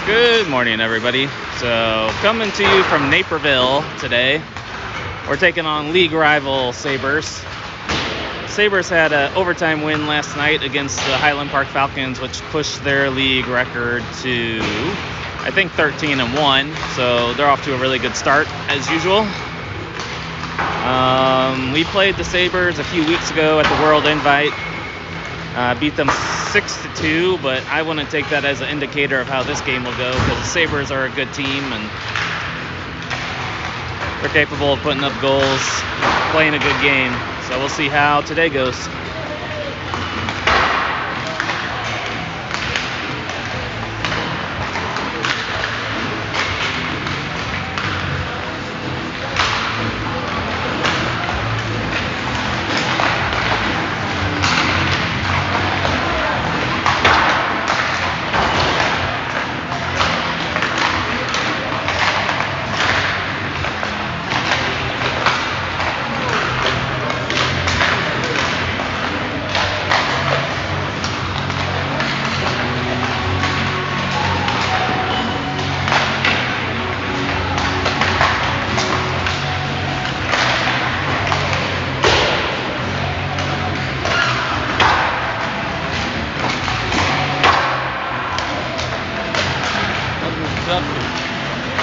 Good morning, everybody. So, coming to you from Naperville today, we're taking on league rival Sabres. Sabres had an overtime win last night against the Highland Park Falcons, which pushed their league record to, I think, 13-1. So they're off to a really good start, as usual. We played the Sabres a few weeks ago at the World Invite. Beat them 6-2, but I wouldn't take that as an indicator of how this game will go, because the Sabres are a good team and they're capable of putting up goals, playing a good game. So we'll see how today goes.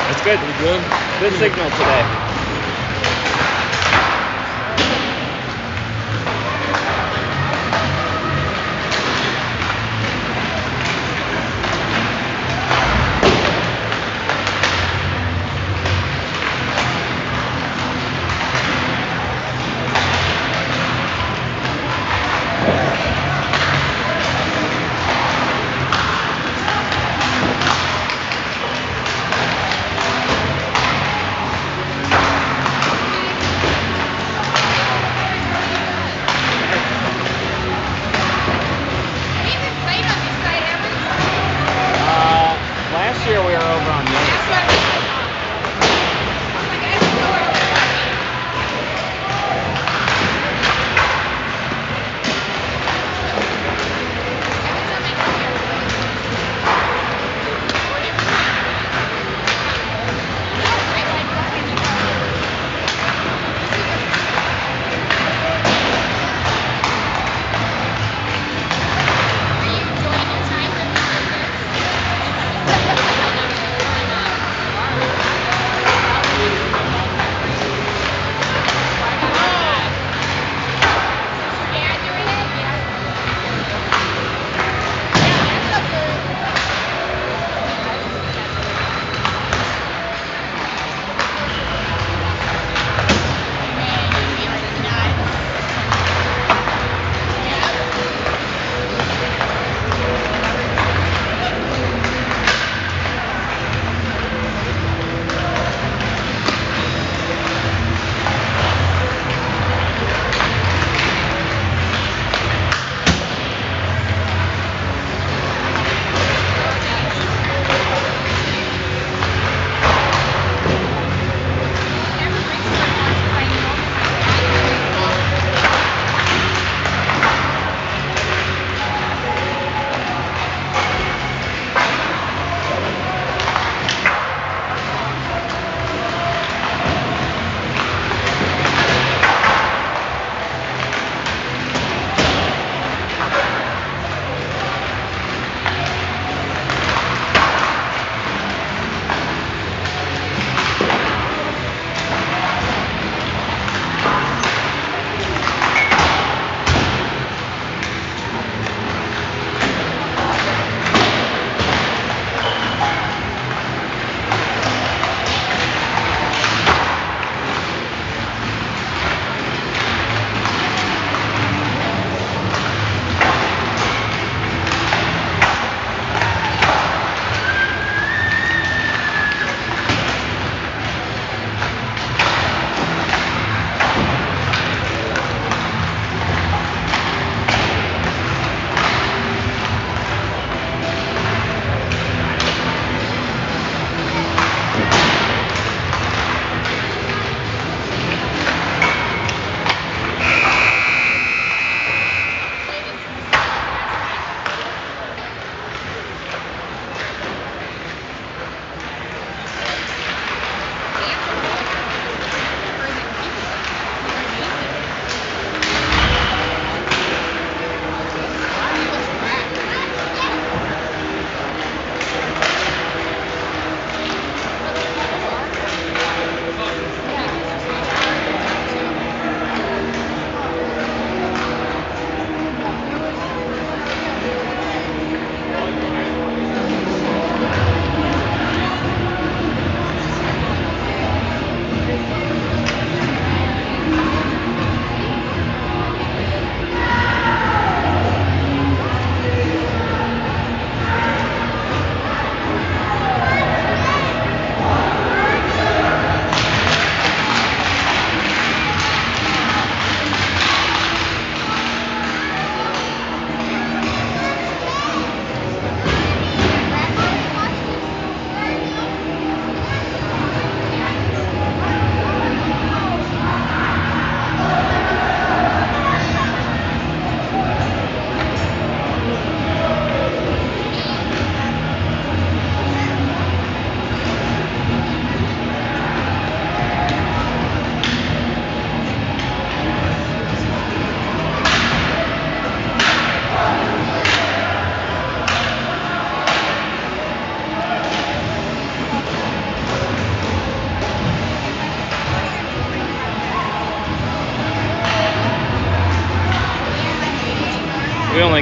It's good. Good signal today.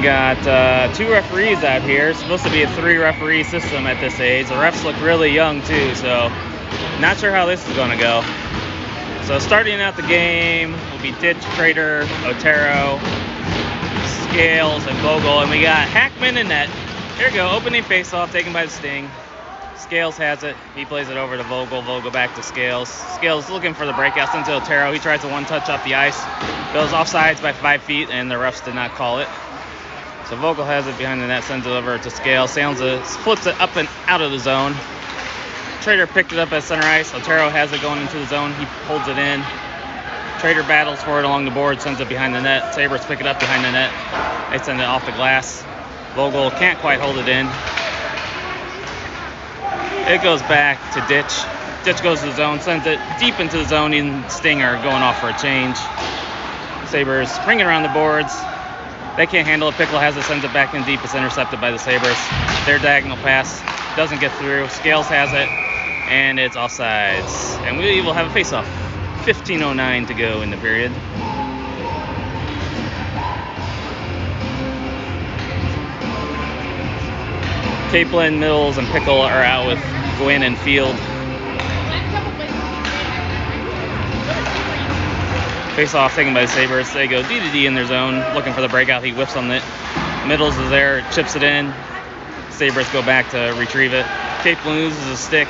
got 2 referees out here. It's supposed to be a 3-referee system at this age. The refs look really young too, so not sure how this is going to go. So starting out the game will be Ditch, Crater, Otero, Scales, and Vogel. And we got Hackman and net. Here we go, opening face-off taken by the Sting. Scales has it. He plays it over to Vogel. Vogel back to Scales. Scales looking for the breakout. Sends to Otero. He tries to one-touch off the ice. Goes offsides by 5 feet, and the refs did not call it. So Vogel has it behind the net, sends it over to Scales. Flips it up and out of the zone. Trader picked it up at center ice. Otero has it going into the zone. He holds it in. Trader battles for it along the board, sends it behind the net. Sabres pick it up behind the net. They send it off the glass. Vogel can't quite hold it in. It goes back to Ditch. Ditch goes to the zone, sends it deep into the zone, and Stinger going off for a change. Sabres bringing around the boards. They can't handle it. Pickle has it, sends it back in deep. It's intercepted by the Sabres. Their diagonal pass doesn't get through. Scales has it, and it's offsides. And we will have a face-off. 15:09 to go in the period. Capelin, Mills, and Pickle are out with Gwynn and Field. Face-off taken by the Sabres. They go D-to-D in their zone, looking for the breakout. He whips on it. Middles is there, chips it in. Sabres go back to retrieve it. Capelin loses a stick,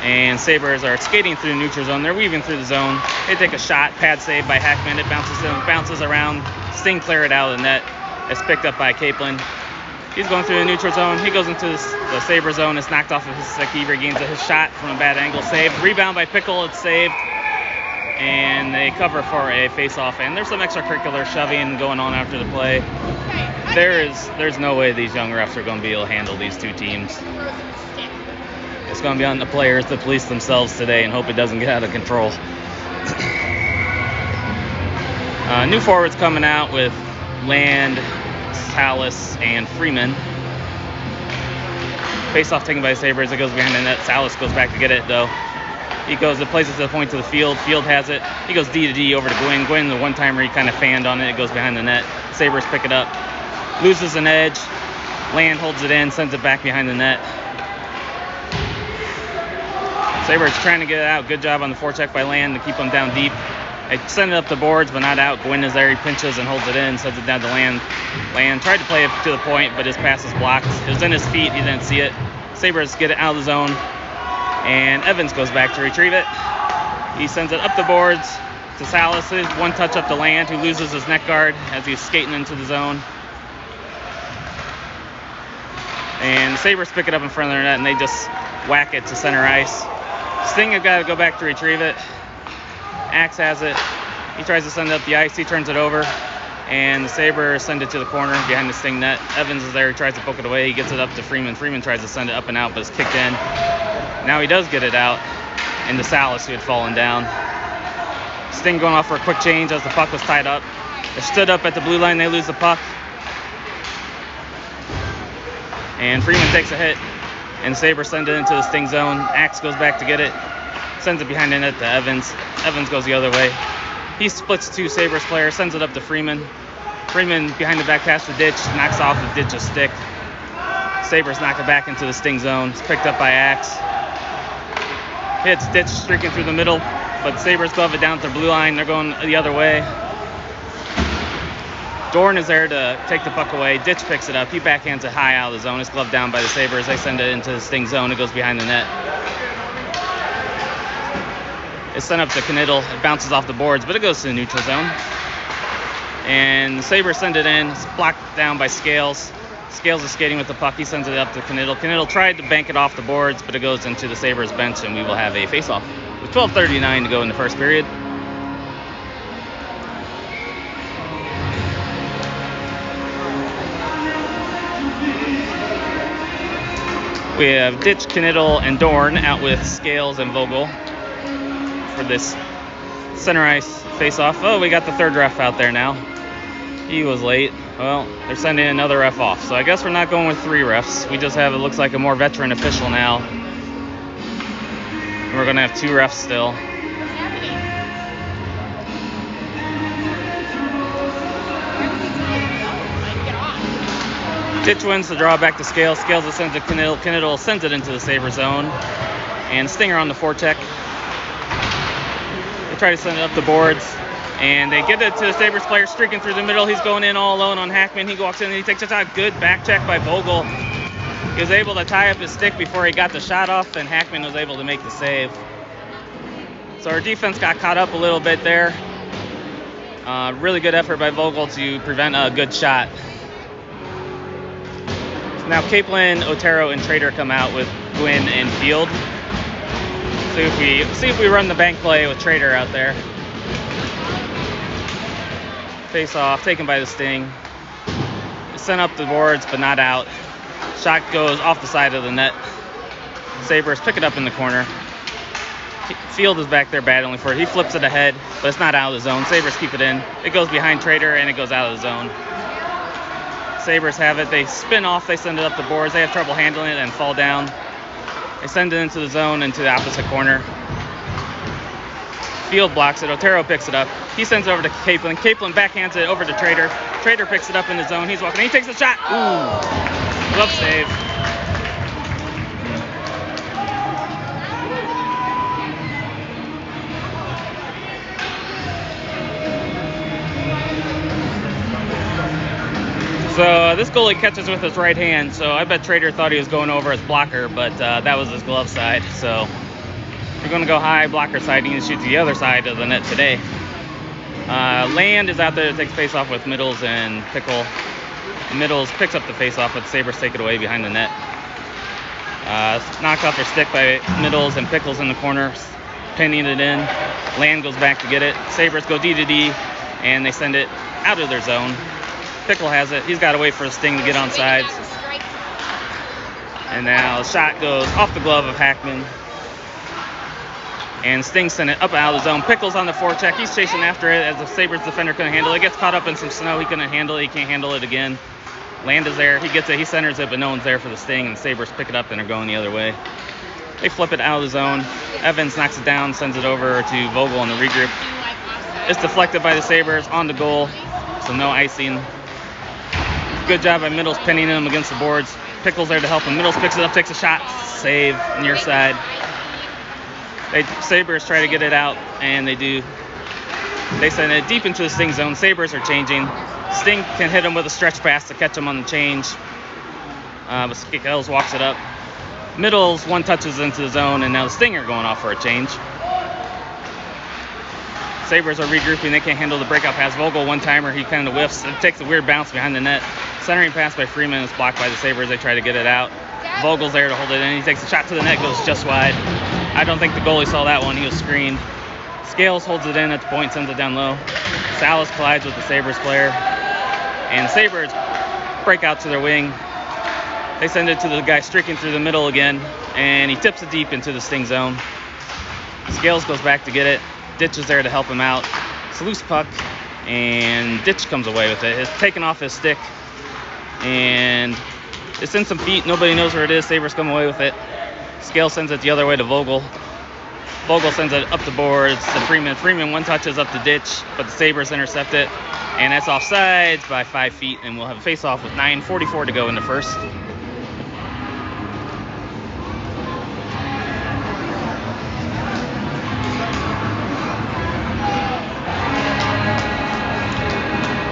and Sabres are skating through the neutral zone. They're weaving through the zone. They take a shot, pad save by Hackman. It bounces around. Sting clear it out of the net. It's picked up by Capelin. He's going through the neutral zone. He goes into the Sabre zone. It's knocked off of his stick. He regains his shot from a bad angle. Saved. Rebound by Pickle. It's saved. And they cover for a face-off. And there's some extracurricular shoving going on after the play. There's no way these young refs are going to be able to handle these two teams. It's going to be on the players to police themselves today and hope it doesn't get out of control. New forwards coming out with Land, Salas, and Freeman. Face-off taken by the Sabres. It goes behind the net. Salas goes back to get it, though. He plays it to the point to the Field. Field has it. He goes D-to-D over to Gwynn. Gwynn, the one-timer, he kind of fanned on it. It goes behind the net. Sabres pick it up. Loses an edge. Land holds it in, sends it back behind the net. Sabres trying to get it out. Good job on the forecheck by Land to keep him down deep. They send it up the boards, but not out. Gwynn is there. He pinches and holds it in, sends it down to Land. Land tried to play it to the point, but his pass is blocked. It was in his feet. He didn't see it. Sabres get it out of the zone, and Evans goes back to retrieve it. He sends it up the boards to Salas. One touch up to Land, who loses his neck guard as he's skating into the zone. And the Sabres pick it up in front of their net, and they just whack it to center ice. Sting have got to go back to retrieve it. Axe has it. He tries to send it up the ice. He turns it over, and the Sabres send it to the corner behind the Sting net. Evans is there. He tries to poke it away. He gets it up to Freeman. Freeman tries to send it up and out, but it's kicked in. Now he does get it out, and to Salas, who had fallen down. Sting going off for a quick change as the puck was tied up. They stood up at the blue line. They lose the puck. And Freeman takes a hit, and Sabres send it into the Sting zone. Axe goes back to get it, sends it behind the net to Evans. Evans goes the other way. He splits two Sabres players, sends it up to Freeman. Freeman behind the back pass to Ditch, knocks off the Ditch's stick. Sabres knock it back into the Sting zone. It's picked up by Axe. Hits Ditch streaking through the middle, but Sabres glove it down to the blue line. They're going the other way. Dorn is there to take the puck away. Ditch picks it up. He backhands it high out of the zone. It's gloved down by the Sabres. They send it into the Sting zone. It goes behind the net. It's sent up to Knittel. It bounces off the boards, but it goes to the neutral zone. And the Sabres send it in. It's blocked down by Scales. Scales is skating with the puck. He sends it up to Knittel. Knittel tried to bank it off the boards, but it goes into the Sabres bench, and we will have a face-off. With 12:39 to go in the first period. We have Ditch, Knittel, and Dorn out with Scales and Vogel for this center ice face-off. Oh, we got the third ref out there now. He was late. Well, they're sending another ref off. So I guess we're not going with 3 refs. We just have, it looks like, a more veteran official now. And we're going to have 2 refs still. Ditch wins the draw back to Scales. Scales sends it to Knittel. Knittel sends it into the Sabre zone. And Stinger on the forecheck. They try to send it up the boards. And they get it to the Sabres player streaking through the middle. He's going in all alone on Hackman. He walks in and he takes a shot. Good back check by Vogel. He was able to tie up his stick before he got the shot off, and Hackman was able to make the save. So our defense got caught up a little bit there. Really good effort by Vogel to prevent a good shot. So now Capelin, Otero, and Trader come out with Gwynn and Field. See if we run the bank play with Trader out there. Face off, taken by the Sting. Sent up the boards, but not out. Shot goes off the side of the net. Sabres pick it up in the corner. Field is back there battling for it. He flips it ahead, but it's not out of the zone. Sabres keep it in. It goes behind Trader, and it goes out of the zone. Sabres have it. They spin off. They send it up the boards. They have trouble handling it and fall down. They send it into the zone, into the opposite corner. Field blocks it. Otero picks it up. He sends it over to Capelin. Capelin backhands it over to Trader. Trader picks it up in the zone. He's walking. He takes a shot. Ooh. Glove save. So this goalie catches with his right hand, so I bet Trader thought he was going over his blocker, but that was his glove side. So if you're going to go high blocker side, you need to shoot the other side of the net today. Land is out there to take face-off with Middles and Pickle. Middles picks up the face-off, but the Sabres take it away behind the net. Knocked off their stick by Middles and Pickles in the corner, pinning it in. Land goes back to get it. Sabres go D to D, and they send it out of their zone. Pickle has it. He's got to wait for the Sting to get on sides. And now the shot goes off the glove of Hackman. And Sting sent it up out of the zone. Pickle's on the forecheck. He's chasing after it as the Sabres defender couldn't handle it. Gets caught up in some snow. He couldn't handle it. He can't handle it again. Land is there. He gets it. He centers it, but no one's there for the Sting. And the Sabres pick it up and are going the other way. They flip it out of the zone. Evans knocks it down, sends it over to Vogel in the regroup. It's deflected by the Sabres on the goal, so no icing. Good job by Middles pinning him against the boards. Pickle's there to help him. Middles picks it up, takes a shot, save near side. Sabres try to get it out, and they do. They send it deep into the Sting zone. Sabres are changing. Sting can hit him with a stretch pass to catch him on the change. But Scales walks it up. Middles one touches into the zone, and now the Stinger going off for a change. Sabres are regrouping. They can't handle the breakout pass. Vogel one-timer. He kind of whiffs. It takes a weird bounce behind the net. Centering pass by Freeman is blocked by the Sabres. They try to get it out. Vogel's there to hold it in. He takes a shot to the net, goes just wide. I don't think the goalie saw that one. He was screened. Scales holds it in at the point, sends it down low. Salas collides with the Sabres player. And Sabres break out to their wing. They send it to the guy streaking through the middle again, and he tips it deep into the Sting zone. Scales goes back to get it. Ditch is there to help him out. It's a loose puck, and Ditch comes away with it. It's taken off his stick, and it's in some feet. Nobody knows where it is. Sabres come away with it. Scales sends it the other way to Vogel. Vogel sends it up the boards to Freeman. Freeman one touches up the Ditch, but the Sabres intercept it, and that's offsides by 5 feet, and we'll have a face-off with 9:44 to go in the first.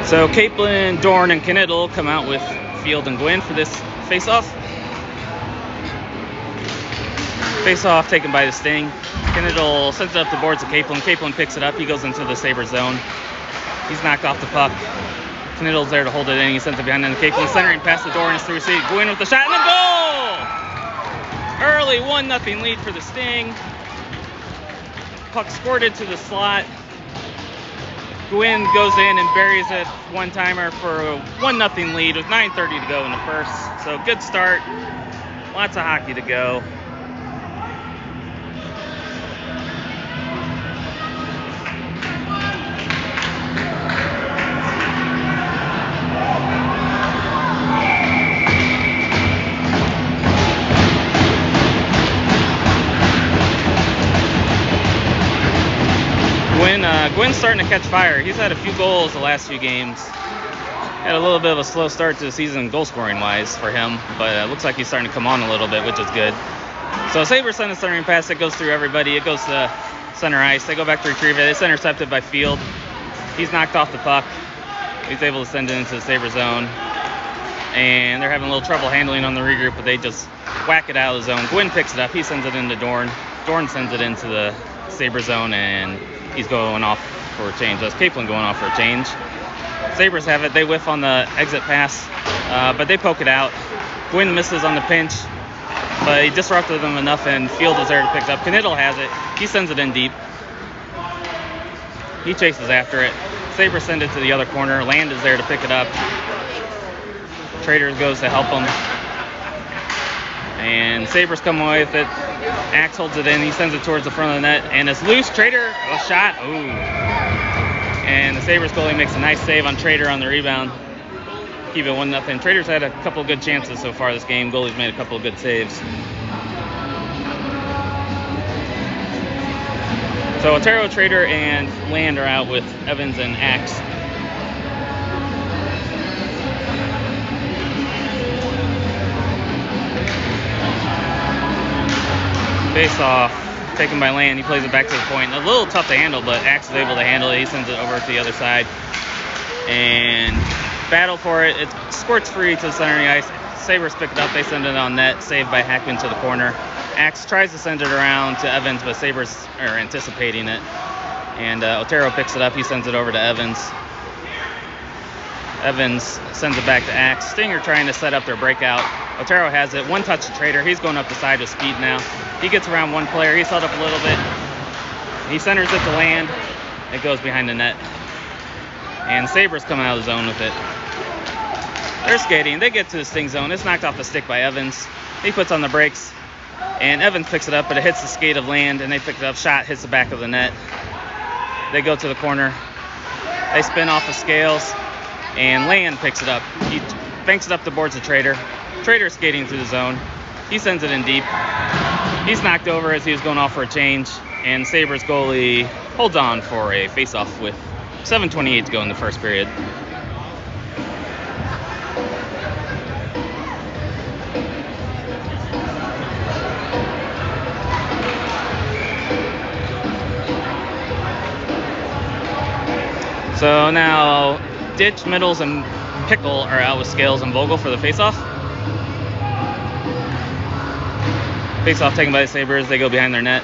So Capelin, Dorn, and Knittel come out with Field and Gwynn for this face-off. Face-off taken by the Sting. Knittel sends it up the boards to Capelin. Capelin picks it up. He goes into the Sabres zone. He's knocked off the puck. Knittel's there to hold it in. He sends it behind the Capelin. Centering past the door and it's through seat. Gwynn with the shot and the goal! Early 1-0 lead for the Sting. Puck squirted to the slot. Gwynn goes in and buries it one-timer for a 1-0 lead with 9:30 to go in the first. So good start. Lots of hockey to go. Gwynn's starting to catch fire. He's had a few goals the last few games. Had a little bit of a slow start to the season goal scoring wise for him, but it looks like he's starting to come on a little bit, which is good. So Sabres send a centering pass. It goes through everybody. It goes to center ice. They go back to retrieve it. It's intercepted by Field. He's knocked off the puck. He's able to send it into the Sabre zone. And they're having a little trouble handling on the regroup, but they just whack it out of the zone. Gwynn picks it up. He sends it into Dorn. Dorn sends it into the Sabre zone, and he's going off for a change. That's Kaplan going off for a change. Sabres have it. They whiff on the exit pass, but they poke it out. Gwynn misses on the pinch, but he disrupted them enough, and Field was there to pick it up. Knittel has it. He sends it in deep. He chases after it. Sabres send it to the other corner. Land is there to pick it up. Traders goes to help him. And Sabres come away with it. Axe holds it in. He sends it towards the front of the net, and it's loose. Trader, a shot. Ooh. And the Sabres goalie makes a nice save on Trader on the rebound. Keep it 1-0. Traders had a couple of good chances so far this game. Goalie's made a couple of good saves. So Otero, Trader, and Land are out with Evans and Axe. Face off, taken by Land. He plays it back to the point. A little tough to handle, but Axe is able to handle it. He sends it over to the other side. And battle for it. It squirts free to the center of the ice. Sabres pick it up. They send it on net. Saved by Hackman to the corner. Axe tries to send it around to Evans, but Sabres are anticipating it. And Otero picks it up. He sends it over to Evans. Evans sends it back to Axe. Stinger trying to set up their breakout. Otero has it. One touch to Trader. He's going up the side with speed now. He gets around one player. He's held up a little bit. He centers it to Land. It goes behind the net. And Sabres come out of the zone with it. They're skating. They get to the sting zone. It's knocked off the stick by Evans. He puts on the brakes. And Evans picks it up, but it hits the skate of Land, and they pick it up. Shot hits the back of the net. They go to the corner. They spin off the scales, and Land picks it up. He banks it up the boards of Trader. Trader skating through the zone. He sends it in deep. He's knocked over as he was going off for a change, and Sabres goalie holds on for a face-off with 7:28 to go in the first period. So now Ditch, Middles, and Pickle are out with Scales and Vogel for the face-off. Face-off taken by the Sabres. They go behind their net.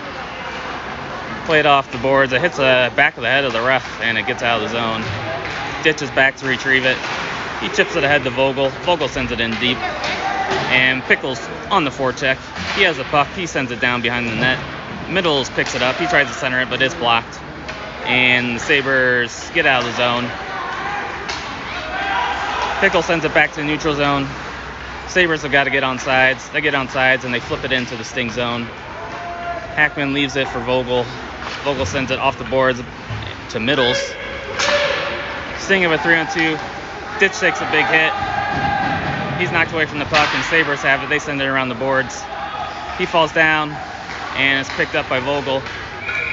Play it off the boards. It hits the back of the head of the ref, and it gets out of the zone. Ditch is back to retrieve it. He chips it ahead to Vogel. Vogel sends it in deep. And Pickle's on the forecheck. He has a puck. He sends it down behind the net. Middles picks it up. He tries to center it, but it's blocked. And the Sabres get out of the zone. Pickle sends it back to the neutral zone. Sabres have got to get on sides. They get on sides, and they flip it into the sting zone. Hackman leaves it for Vogel. Vogel sends it off the boards to Middles. Sting of a 3-on-2. Ditch takes a big hit. He's knocked away from the puck, and Sabres have it. They send it around the boards. He falls down, and it's picked up by Vogel.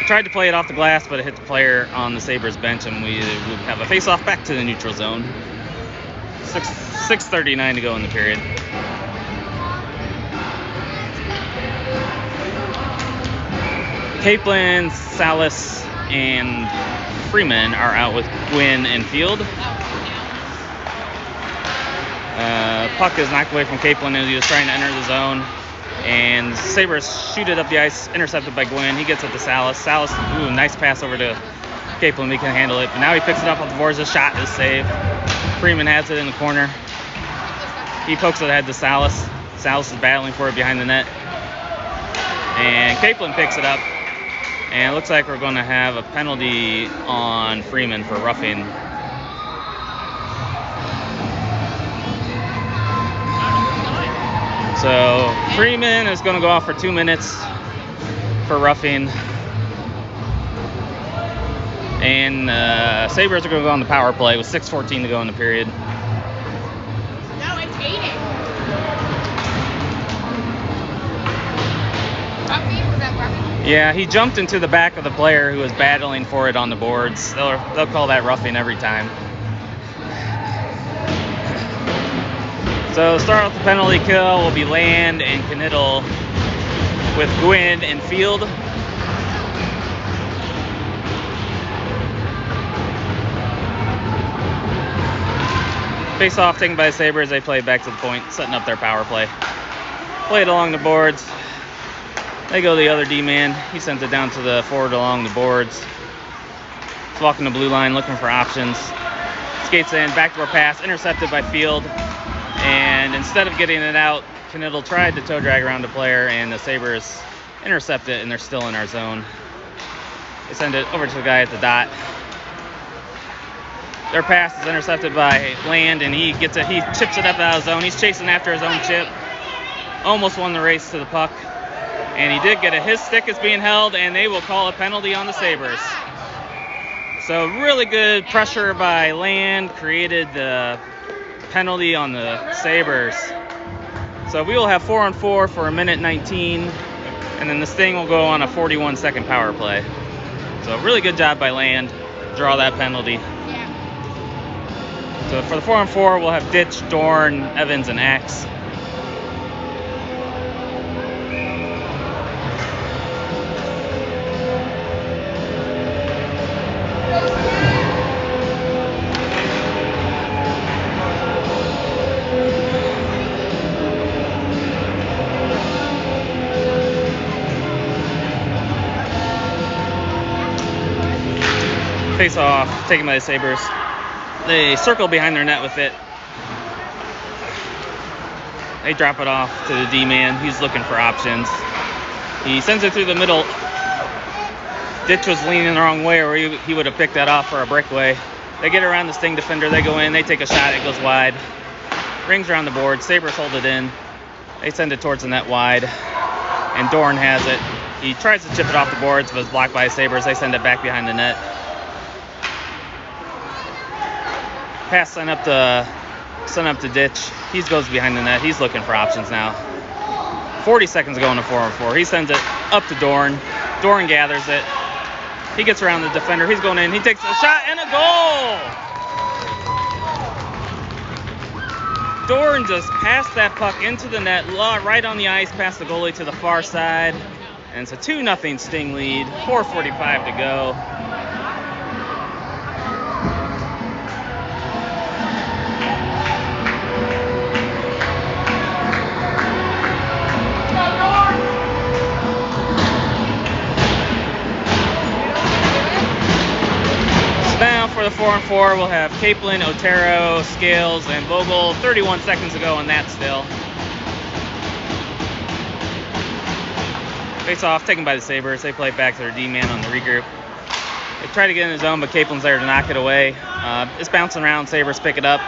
Tried to play it off the glass, but it hit the player on the Sabres bench, and we would have a face-off back to the neutral zone. 6:39 to go in the period. Kaplan, Salas, and Freeman are out with Gwynn and Field. Puck is knocked away from Kaplan as he was trying to enter the zone. And Sabres shoot it up the ice, intercepted by Gwynn. He gets it to Salas. Salas, ooh, nice pass over to Kaplan. He can handle it. But now he picks it up off the boards. The shot is saved. Freeman has it in the corner. He pokes it ahead to Salas. Salas is battling for it behind the net. And Kaplan picks it up. And it looks like we're going to have a penalty on Freeman for roughing. So Freeman is going to go off for 2 minutes for roughing. And Sabres are going to go on the power play with 6:14 to go in the period. No, it's 8. Was that roughing? Yeah, he jumped into the back of the player who was battling for it on the boards. They'll call that roughing every time. So start off the penalty kill will be Land and Knittel with Gwynn and Field. Face off taken by the Sabres. They play back to the point, setting up their power play. Play it along the boards. They go the other D-man. He sends it down to the forward along the boards. He's walking the blue line, looking for options. Skates in, backdoor pass, intercepted by Field. And instead of getting it out, Knittel tried to toe drag around the player, and the Sabres intercept it, and they're still in our zone. They send it over to the guy at the dot. Their pass is intercepted by Land, and he gets it. He chips it up out of zone. He's chasing after his own chip. Almost won the race to the puck. And he did get it. His stick is being held, and they will call a penalty on the Sabres. So really good pressure by Land created the penalty on the Sabres. So we will have 4-on-4 for a minute 19, and then this thing will go on a 41-second power play. So really good job by Land. Draw that penalty. So for the 4-on-4, we'll have Ditch, Dorn, Evans, and Axe. Face off, taken by the Sabres. They circle behind their net with it. They drop it off to the D-man. He's looking for options. He sends it through the middle. Ditch was leaning the wrong way, or he would have picked that off for a breakaway. They get around the Sting defender. They go in. They take a shot. It goes wide. Rings around the board. Sabres hold it in. They send it towards the net wide. And Dorn has it. He tries to chip it off the boards, but it's blocked by the Sabres. They send it back behind the net. Pass sent up to Ditch. He goes behind the net. He's looking for options now. 40 seconds to go in the 4-on-4. He sends it up to Dorn. Dorn gathers it. He gets around the defender. He's going in. He takes a shot and a goal! Dorn just passed that puck into the net, right on the ice, past the goalie to the far side. And it's a 2-0 Sting lead. 4:45 to go. For the 4-on-4, we'll have Kaplan, Otero, Scales, and Vogel. 31 seconds to go on that still. Face off, taken by the Sabres. They play back to their D-man on the regroup. They try to get in the zone, but Kaplan's there to knock it away. It's bouncing around. Sabres pick it up.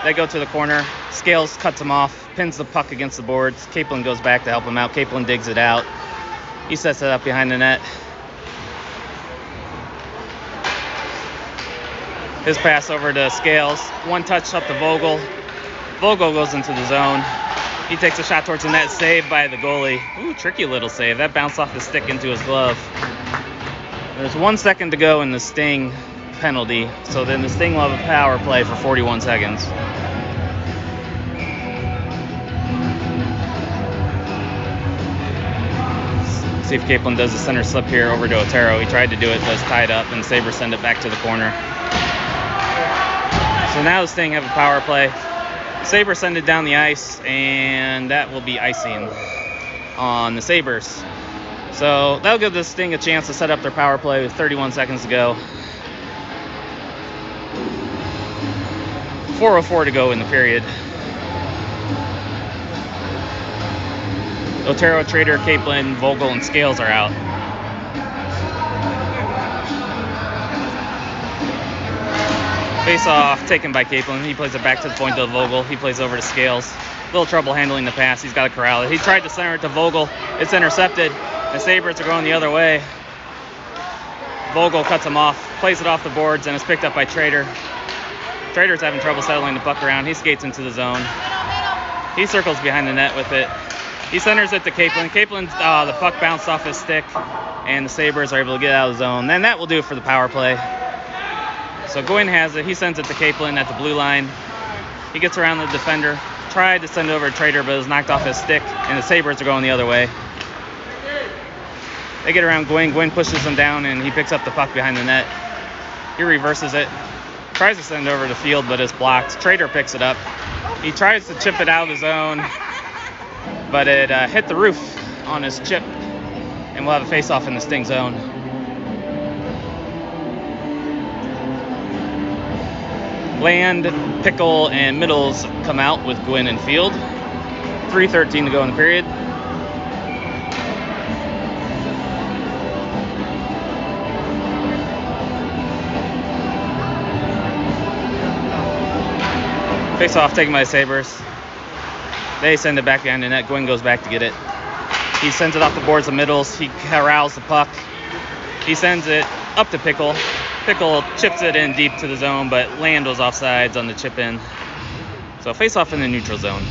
They go to the corner. Scales cuts him off, pins the puck against the boards. Kaplan goes back to help him out. Kaplan digs it out. He sets it up behind the net. His pass over to Scales. One touch up to Vogel. Vogel goes into the zone. He takes a shot towards the net, saved by the goalie. Ooh, tricky little save. That bounced off the stick into his glove. There's 1 second to go in the Sting penalty. So then the Sting will have a power play for 41 seconds. See if Kaplan does the center slip here over to Otero. He tried to do it, but it's tied up, and Sabres send it back to the corner. So now the Sting have a power play. Sabres send it down the ice, and that will be icing on the Sabres. So that'll give the Sting a chance to set up their power play with 31 seconds to go. 4:04 to go in the period. Otero, Trader, Kaplan, Vogel, and Scales are out. Face off, taken by Kaplan. He plays it back to the point to Vogel. He plays over to Scales. Little trouble handling the pass. He's got to corral it. He tried to center it to Vogel. It's intercepted. The Sabres are going the other way. Vogel cuts him off, plays it off the boards, and it's picked up by Trader. Trader's having trouble settling the puck around. He skates into the zone. He circles behind the net with it. He centers it to Kaplan. Kaplan, the puck bounced off his stick, and the Sabres are able to get out of the zone. Then that will do it for the power play. So Gwynn has it. He sends it to Kaplan at the blue line. He gets around the defender. tried to send it over to Trader, but it was knocked off his stick, and the Sabres are going the other way. They get around Gwynn. Gwynn pushes him down, and he picks up the puck behind the net. He reverses it. Tries to send it over the field, but it's blocked. Trader picks it up. He tries to chip it out of the zone, but it hit the roof on his chip, and we'll have a face-off in the Sting zone. Land, Pickle, and Middles come out with Gwynn and Field. 3:13 to go in the period. Face-off taken by the Sabres. They send it back behind the net. Gwynn goes back to get it. He sends it off the boards of Middles. He corrals the puck. He sends it up to Pickle. Pickle chips it in deep to the zone, but Land was offsides on the chip in. So face-off in the neutral zone.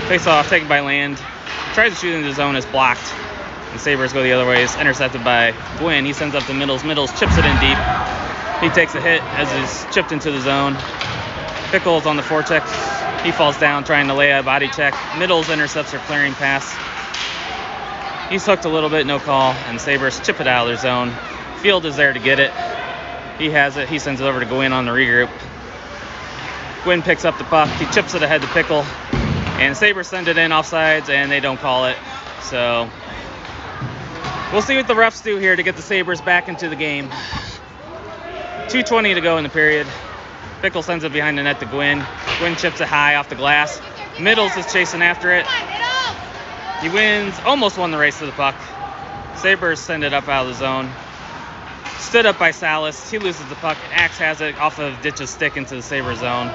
Face-off taken by Land. Tries to shoot into the zone, is blocked. The Sabres go the other way. It's intercepted by Gwynn. He sends up to Middles. Middles chips it in deep. He takes a hit as it's chipped into the zone. Pickle's on the forecheck. He falls down trying to lay a body check. Middles intercepts her clearing pass. He's hooked a little bit, no call, and the Sabres chip it out of their zone. Field is there to get it. He has it. He sends it over to Gwynn on the regroup. Gwynn picks up the puck. He chips it ahead to Pickle. And the Sabres send it in offsides, and they don't call it. So we'll see what the refs do here to get the Sabres back into the game. 2:20 to go in the period. Pickle sends it behind the net to Gwynn. Gwynn chips it high off the glass. Middles is chasing after it. He wins, almost won the race to the puck. Sabres send it up out of the zone. Stood up by Salas. He loses the puck. Axe has it off of Ditch's stick into the Sabres zone.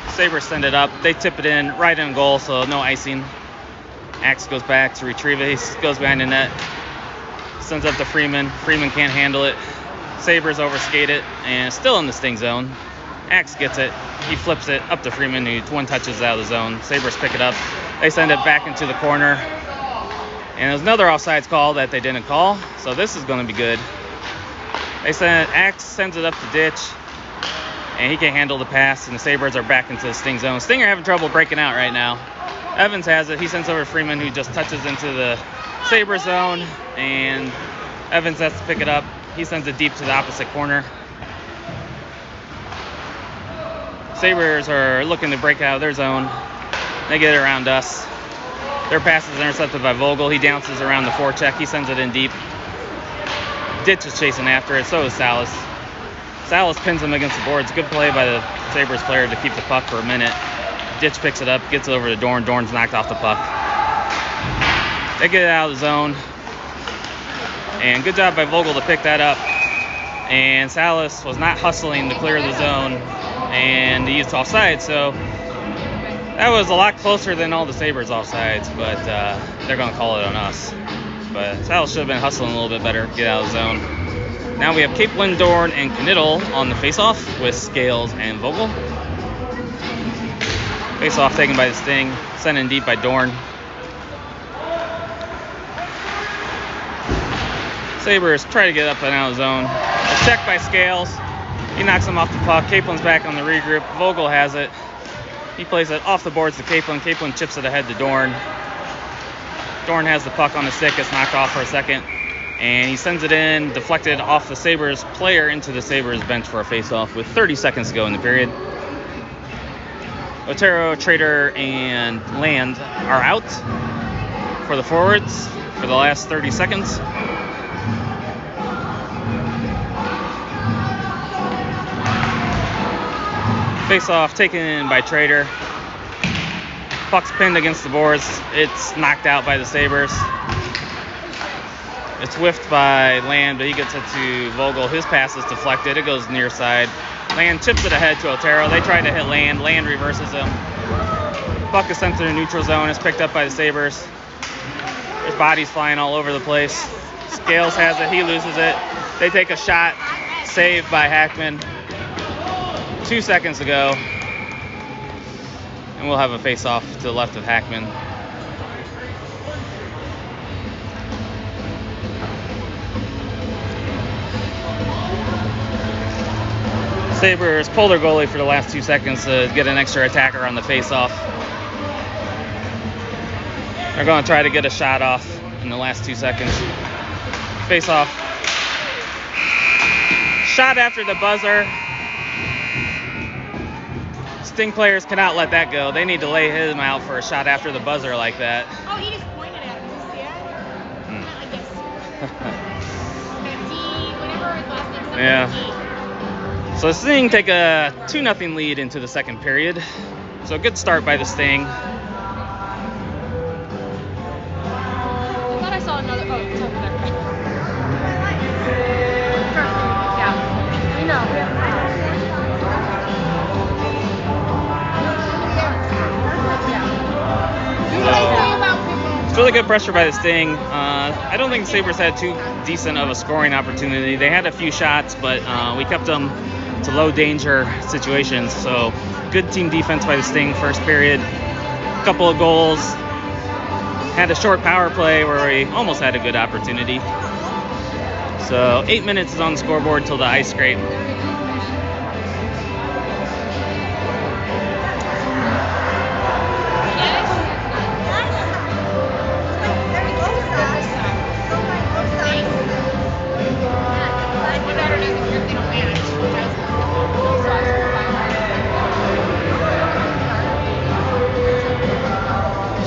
Sabres send it up. They tip it in right in goal, so no icing. Axe goes back to retrieve it. He goes behind the net. Sends up to Freeman. Freeman can't handle it. Sabres overskate it, and still in the Sting zone. Axe gets it. He flips it up to Freeman, who one touches out of the zone. Sabres pick it up. They send it back into the corner. And there's another offsides call that they didn't call, so this is going to be good. Axe sends it up to Ditch, and he can't handle the pass, and the Sabres are back into the Sting zone. Sting are having trouble breaking out right now. Evans has it. He sends over to Freeman, who just touches into the Sabres zone, and Evans has to pick it up. He sends it deep to the opposite corner. Sabres are looking to break out of their zone. They get it around us. Their pass is intercepted by Vogel. He bounces around the forecheck. He sends it in deep. Ditch is chasing after it. So is Salas. Salas pins him against the boards. Good play by the Sabres player to keep the puck for a minute. Ditch picks it up, gets it over to Dorn. Dorn's knocked off the puck. They get it out of the zone. And good job by Vogel to pick that up. And Salas was not hustling to clear the zone. And he used offsides, so that was a lot closer than all the Sabres offsides, but they're going to call it on us. But Salas should have been hustling a little bit better, get out of the zone. Now we have Capelin, Dorn, and Knittel on the faceoff with Scales and Vogel. Faceoff taken by the Sting, sent in deep by Dorn. Sabres try to get up and out of the zone. A check by Scales. He knocks him off the puck. Caplin's back on the regroup. Vogel has it. He plays it off the boards to Caplin. Caplin chips it ahead to Dorn. Dorn has the puck on the stick. It's knocked off for a second. And he sends it in, deflected off the Sabres player into the Sabres bench for a face-off with 30 seconds to go in the period. Otero, Trader, and Land are out for the forwards for the last 30 seconds. Face-off taken by Trader. Puck's pinned against the boards. It's knocked out by the Sabres. It's whiffed by Land, but he gets it to Vogel. His pass is deflected. It goes near side. Land chips it ahead to Otero. They try to hit Land. Land reverses him. Puck is sent to the neutral zone. It's picked up by the Sabres. There's bodies flying all over the place. Scales has it. He loses it. They take a shot. Saved by Hackman. 2 seconds to go. And we'll have a face-off to the left of Hackman. Sabres pull their goalie for the last 2 seconds to get an extra attacker on the face-off. They're going to try to get a shot off in the last 2 seconds. Face-off. Shot after the buzzer. Sting players cannot let that go. They need to lay him out for a shot after the buzzer like that. Oh, he just pointed at him. Did you see that? I guess. That D, whatever his last name is. Yeah. So Sting take a 2-0 lead into the second period. So a good start by the Sting. I thought I saw another. Oh, it's over there. Yeah. We know. It's really good pressure by the Sting. I don't think the Sabres had too decent of a scoring opportunity. They had a few shots, but we kept them to low danger situations. So good team defense by the Sting first period. Couple of goals. Had a short power play where we almost had a good opportunity. So 8 minutes is on the scoreboard till the ice scrape.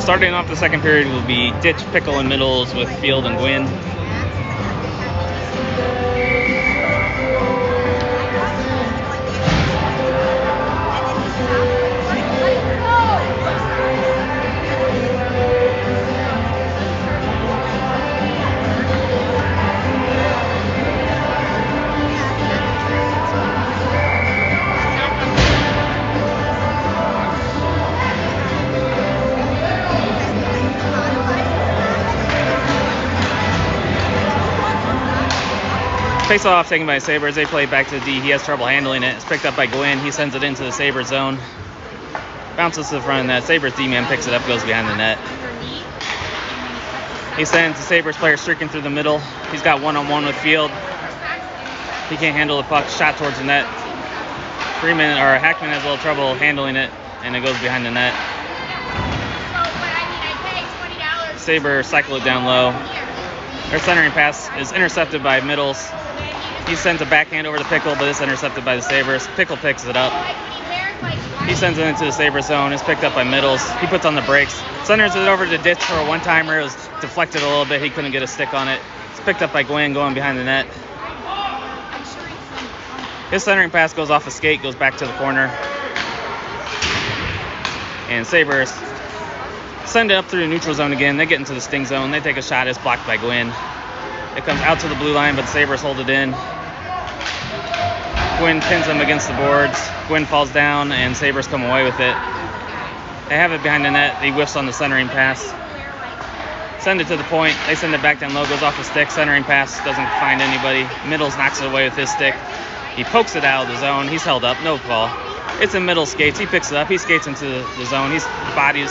Starting off the second period will be Ditch, Pickle, and Middles with Field and Gwynn. Face-off taken by the Sabres. They play back to the D. He has trouble handling it. It's picked up by Gwynn. He sends it into the Sabres zone. Bounces to the front of the net. Sabres D-man picks it up, goes behind the net. He sends the Sabres player streaking through the middle. He's got one-on-one with Field. He can't handle the puck. Shot towards the net. Hackman has a little trouble handling it, and it goes behind the net. Sabres cycle it down low. Their centering pass is intercepted by Middles. He sends a backhand over to Pickle, but it's intercepted by the Sabres. Pickle picks it up. He sends it into the Sabres zone. It's picked up by Middles. He puts on the brakes. Centers it over to Ditch for a one-timer. It was deflected a little bit. He couldn't get a stick on it. It's picked up by Gwynn going behind the net. His centering pass goes off a skate, goes back to the corner. And Sabres send it up through the neutral zone again. They get into the Sting zone. They take a shot. It's blocked by Gwynn. It comes out to the blue line, but the Sabres hold it in. Gwynn pins him against the boards. Gwynn falls down, and Sabres come away with it. They have it behind the net. He whiffs on the centering pass. Send it to the point. They send it back down low. Goes off the stick. Centering pass doesn't find anybody. Middles knocks it away with his stick. He pokes it out of the zone. He's held up. No call. It's in Middle skates. He picks it up. He skates into the zone. He's bodies.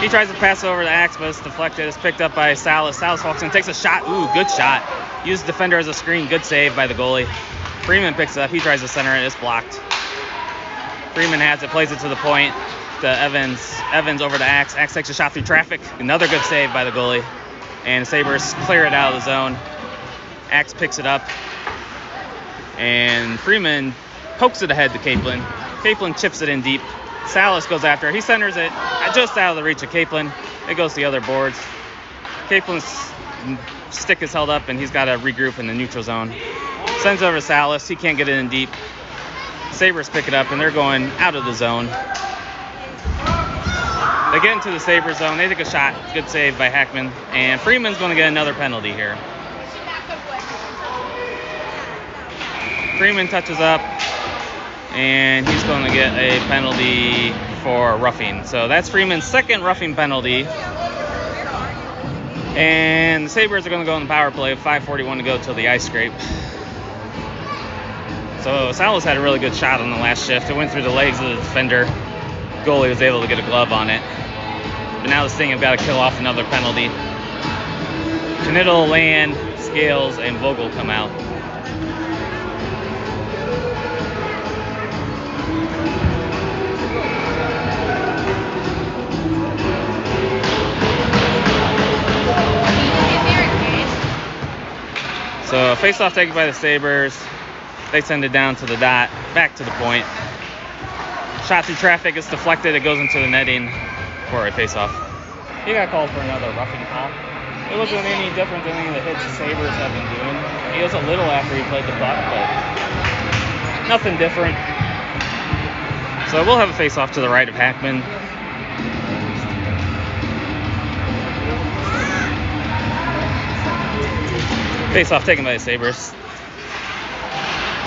He tries to pass it over to Axe, but it's deflected. It's picked up by Salas. Salas walks in, takes a shot. Ooh, good shot. Used defender as a screen. Good save by the goalie. Freeman picks it up. He tries to center it. It's blocked. Freeman has it. Plays it to the point. To Evans. Evans over to Axe. Axe takes a shot through traffic. Another good save by the goalie. And Sabres clear it out of the zone. Axe picks it up. And Freeman pokes it ahead to Capelin. Capelin chips it in deep. Salas goes after it. He centers it just out of the reach of Capelin. It goes to the other boards. Caplin's stick is held up, and he's got to regroup in the neutral zone. Sends over to Salas. He can't get it in deep. Sabres pick it up, and they're going out of the zone. They get into the Sabres zone. They take a shot. Good save by Hackman. And Freeman's going to get another penalty here. Freeman touches up, and he's going to get a penalty for roughing. So that's Freeman's second roughing penalty. And the Sabres are going to go in the power play with 5:41 to go till the ice scrape. So Salas had a really good shot on the last shift. It went through the legs of the defender. Goalie was able to get a glove on it. But now the Sting have got to kill off another penalty. Knittel, Land, Scales, and Vogel come out. So face-off taken by the Sabres. They send it down to the dot, back to the point. Shot through traffic, it's deflected, it goes into the netting for a face-off. He got called for another roughing call. It wasn't any different than any of the hits the Sabres have been doing. He was a little after he played the puck, but nothing different. So we'll have a face-off to the right of Hackman. Face-off taken by the Sabres.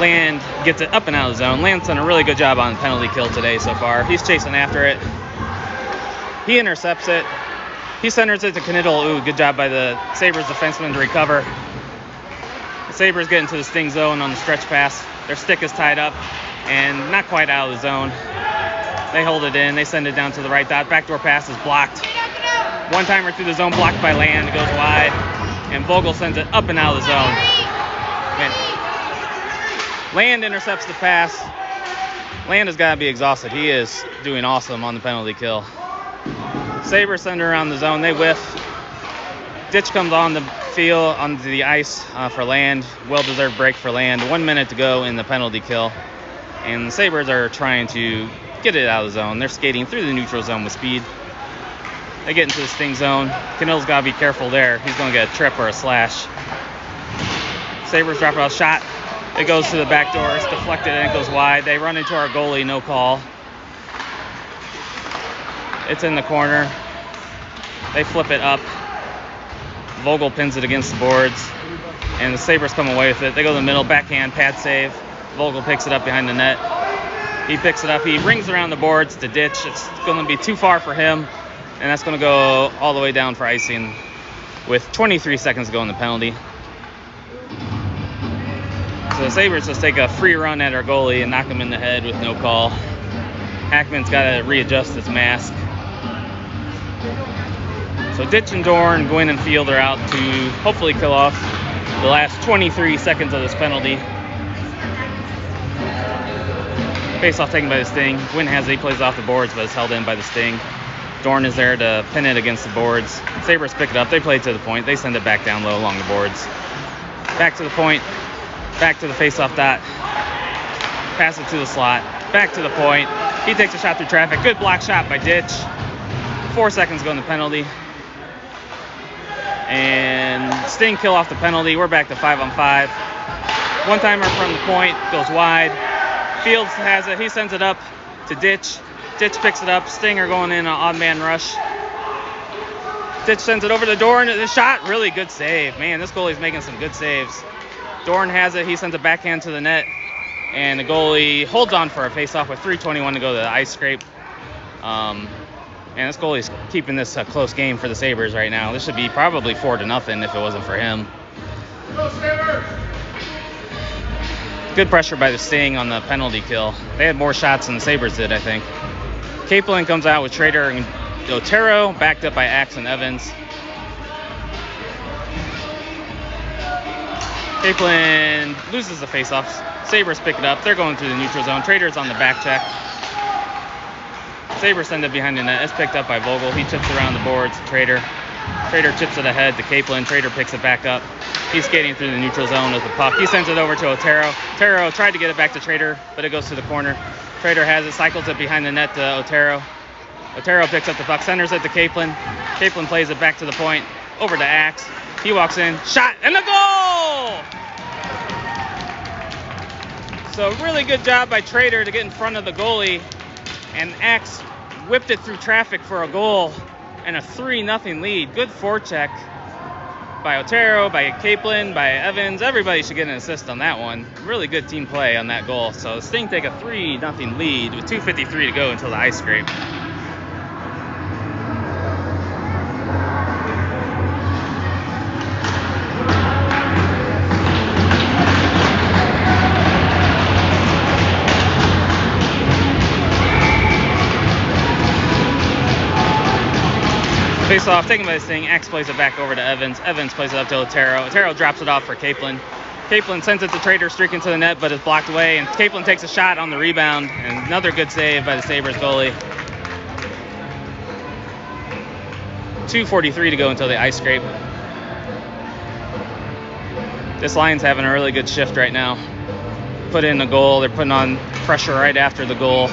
Land gets it up and out of the zone. Land's done a really good job on penalty kill today so far. He's chasing after it. He intercepts it. He centers it to Knittel. Ooh, good job by the Sabres defenseman to recover. The Sabres get into the sting zone on the stretch pass. Their stick is tied up and not quite out of the zone. They hold it in. They send it down to the right dot. Backdoor pass is blocked. One-timer through the zone, blocked by Land. It goes wide. And Vogel sends it up and out of the zone. And Land intercepts the pass. Land has got to be exhausted. He is doing awesome on the penalty kill. Sabres send it around the zone. They whiff. Ditch comes on the field, onto the ice for Land. Well-deserved break for Land. 1 minute to go in the penalty kill. And the Sabres are trying to get it out of the zone. They're skating through the neutral zone with speed. They get into the sting zone. Knittel's got to be careful there. He's going to get a trip or a slash. Sabres drop out shot. It goes to the back door. It's deflected and it goes wide. They run into our goalie, no call. It's in the corner. They flip it up. Vogel pins it against the boards. And the Sabres come away with it. They go to the middle, backhand, pad save. Vogel picks it up behind the net. He picks it up. He rings around the boards to ditch. It's going to be too far for him. And that's going to go all the way down for icing with 23 seconds to go in the penalty. So the Sabres just take a free run at our goalie and knock him in the head with no call. Hackman's got to readjust his mask. So Ditch and Dorn, Gwynn and Field are out to hopefully kill off the last 23 seconds of this penalty. Face-off taken by the Sting. Gwynn has it, he plays off the boards, but it's held in by the Sting. Dorn is there to pin it against the boards. Sabres pick it up. They play to the point. They send it back down low along the boards. Back to the point. Back to the face-off dot. Pass it to the slot. Back to the point. He takes a shot through traffic. Good block shot by Ditch. 4 seconds go in the penalty. And Sting kill off the penalty. We're back to 5-on-5. One-timer from the point. Goes wide. Fields has it. He sends it up to Ditch. Ditch picks it up. Stinger going in an odd man rush. Ditch sends it over the door, and the shot, really good save. Man, this goalie's making some good saves. Dorn has it. He sends a backhand to the net, and the goalie holds on for a face-off with 3:21 to go to the ice scrape. And this goalie's keeping this a close game for the Sabres right now. This should be probably 4-0 if it wasn't for him. Good pressure by the Sting on the penalty kill. They had more shots than the Sabres did, I think. Kaplan comes out with Trader and Otero, backed up by Axe and Evans. Kaplan loses the faceoffs. Sabres pick it up. They're going through the neutral zone. Trader's on the back check. Sabres send it behind the net. It's picked up by Vogel. He chips around the boards to Trader. Trader chips it ahead to Kaplan. Trader picks it back up. He's skating through the neutral zone with the puck. He sends it over to Otero. Otero tried to get it back to Trader, but it goes to the corner. Trader has it, cycles it behind the net to Otero. Otero picks up the puck, centers it to Kaplan. Kaplan plays it back to the point, over to Axe. He walks in, shot, and the goal! So really good job by Trader to get in front of the goalie, and Axe whipped it through traffic for a goal and a 3-0 lead. Good forecheck by Otero, by Kaplan, by Evans. Everybody should get an assist on that one. Really good team play on that goal. So the Sting take a 3-0 lead with 2:53 to go until the ice scrape. Face off, taken by the Sting. Axe plays it back over to Evans. Evans plays it up to Otero. Otero drops it off for Kaplan. Kaplan sends it to Trader, streaking to the net, but is blocked away. And Kaplan takes a shot on the rebound. And another good save by the Sabres goalie. 2:43 to go until the ice scrape. This line's having a really good shift right now. Put in the goal. They're putting on pressure right after the goal.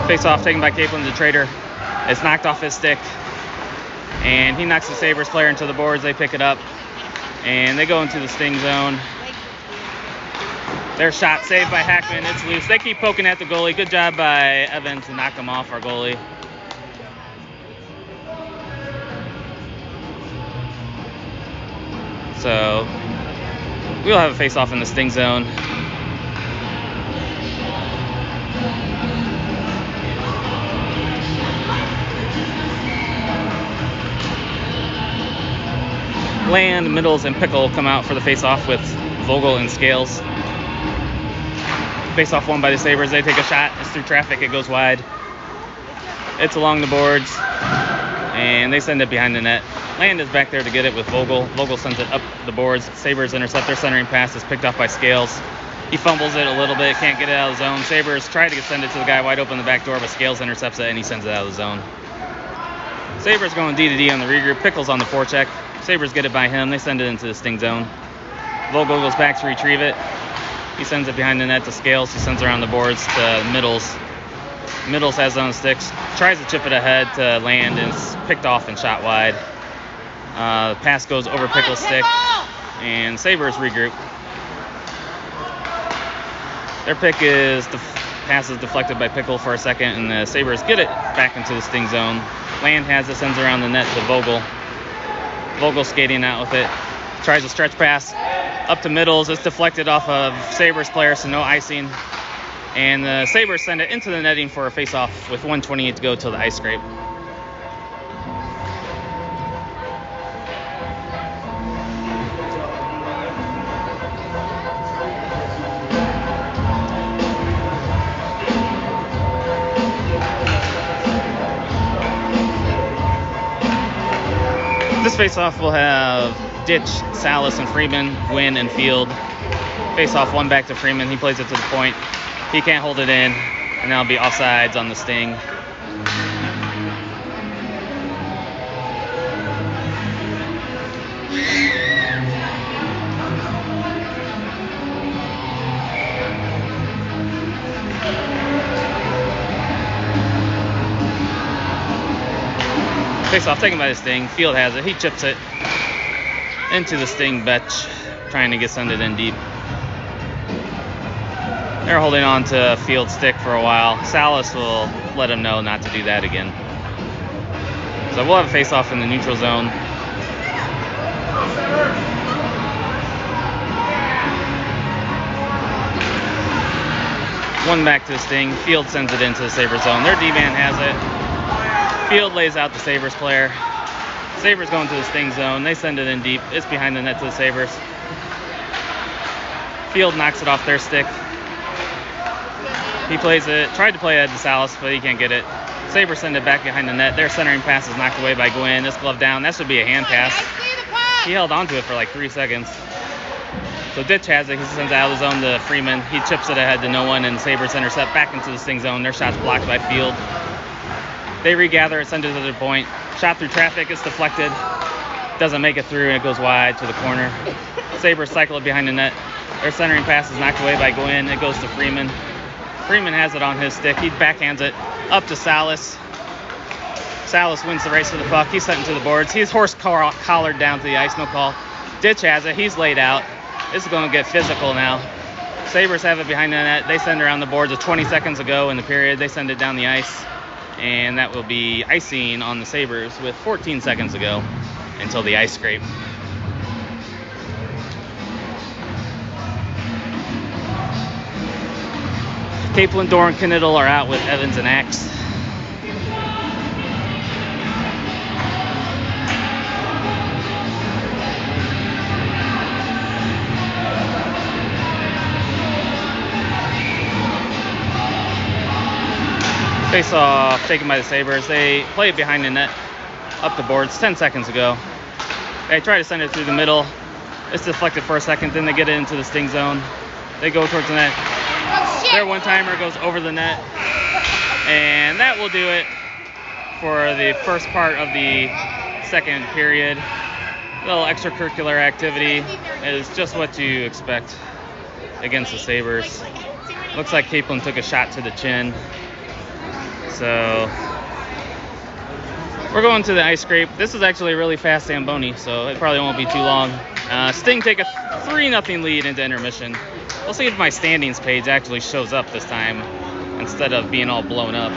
Face-off taken by Capelin, the Trader. It's knocked off his stick. And he knocks the Sabres player into the boards. They pick it up. And they go into the sting zone. Their shot saved by Hackman. It's loose. They keep poking at the goalie. Good job by Evans to knock him off, our goalie. So we'll have a face-off in the sting zone. Land, Middles, and Pickle come out for the face-off with Vogel and Scales. Face-off won by the Sabres. They take a shot. It's through traffic. It goes wide. It's along the boards, and they send it behind the net. Land is back there to get it with Vogel. Vogel sends it up the boards. Sabres intercept. Their centering pass is picked off by Scales. He fumbles it a little bit, can't get it out of the zone. Sabres try to send it to the guy wide open in the back door, but Scales intercepts it, and he sends it out of the zone. Sabres going D-to-D on the regroup. Pickle's on the forecheck. Sabres get it by him. They send it into the sting zone. Vogel goes back to retrieve it. He sends it behind the net to Scales. He sends it around the boards to Middles. Middles has it on the sticks. Tries to chip it ahead to Land, and it's picked off and shot wide. The pass goes over Pickle's stick, and Sabres regroup. Their pass is deflected by Pickle for a second, and the Sabres get it back into the sting zone. Land has it, sends around the net to Vogel. Vogel skating out with it. Tries a stretch pass up to Middles. It's deflected off of Sabres player, so no icing. And the Sabres send it into the netting for a face-off with 1:28 to go till the ice scrape. This face-off will have Ditch, Salas, and Freeman, Gwynn, and Field. Face-off one back to Freeman. He plays it to the point. He can't hold it in, and that'll be offsides on the sting. Face-off taken by the Sting. Field has it. He chips it into the Sting bench, trying to send it in deep. They're holding on to Field's stick for a while. Salas will let him know not to do that again. So we'll have a face-off in the neutral zone. One back to the Sting. Field sends it into the Sabres zone. Their D-man has it. Field lays out the Sabres player. Sabres going to the Sting zone. They send it in deep. It's behind the net to the Sabres. Field knocks it off their stick. He plays it. Tried to play it to Salas, but he can't get it. Sabres send it back behind the net. Their centering pass is knocked away by Gwynn. This glove down. That should be a hand pass. He held onto it for like 3 seconds. So Ditch has it. He sends it out of the zone to Freeman. He chips it ahead to no one, and Sabres intercept back into the Sting zone. Their shot's blocked by Field. They regather it, send it to their point. Shot through traffic, it's deflected. Doesn't make it through, and it goes wide to the corner. Sabres cycle it behind the net. Their centering pass is knocked away by Gwynn. It goes to Freeman. Freeman has it on his stick. He backhands it up to Salas. Salas wins the race for the puck. He's sent into the boards. He's horse collared down to the ice, no call. Ditch has it. He's laid out. This is going to get physical now. Sabres have it behind the net. They send it around the boards with 20 seconds to go in the period. They send it down the ice. And that will be icing on the Sabres with 14 seconds to go until the ice scrape. Capelin, Doran, Knittel are out with Evans and Axe. Face-off taken by the Sabres. They play it behind the net, up the boards, 10 seconds ago. They try to send it through the middle. It's deflected for a second, then they get it into the Sting zone. They go towards the net. Their one-timer goes over the net, and that will do it. for the first part of the second period. A little extracurricular activity is just what you expect against the Sabres. Looks like Capelin took a shot to the chin. So we're going to the ice scrape. This is actually a really fast Zamboni, so it probably won't be too long. Sting take a 3-0 lead into intermission. We'll see if my standings page actually shows up this time instead of being all blown up.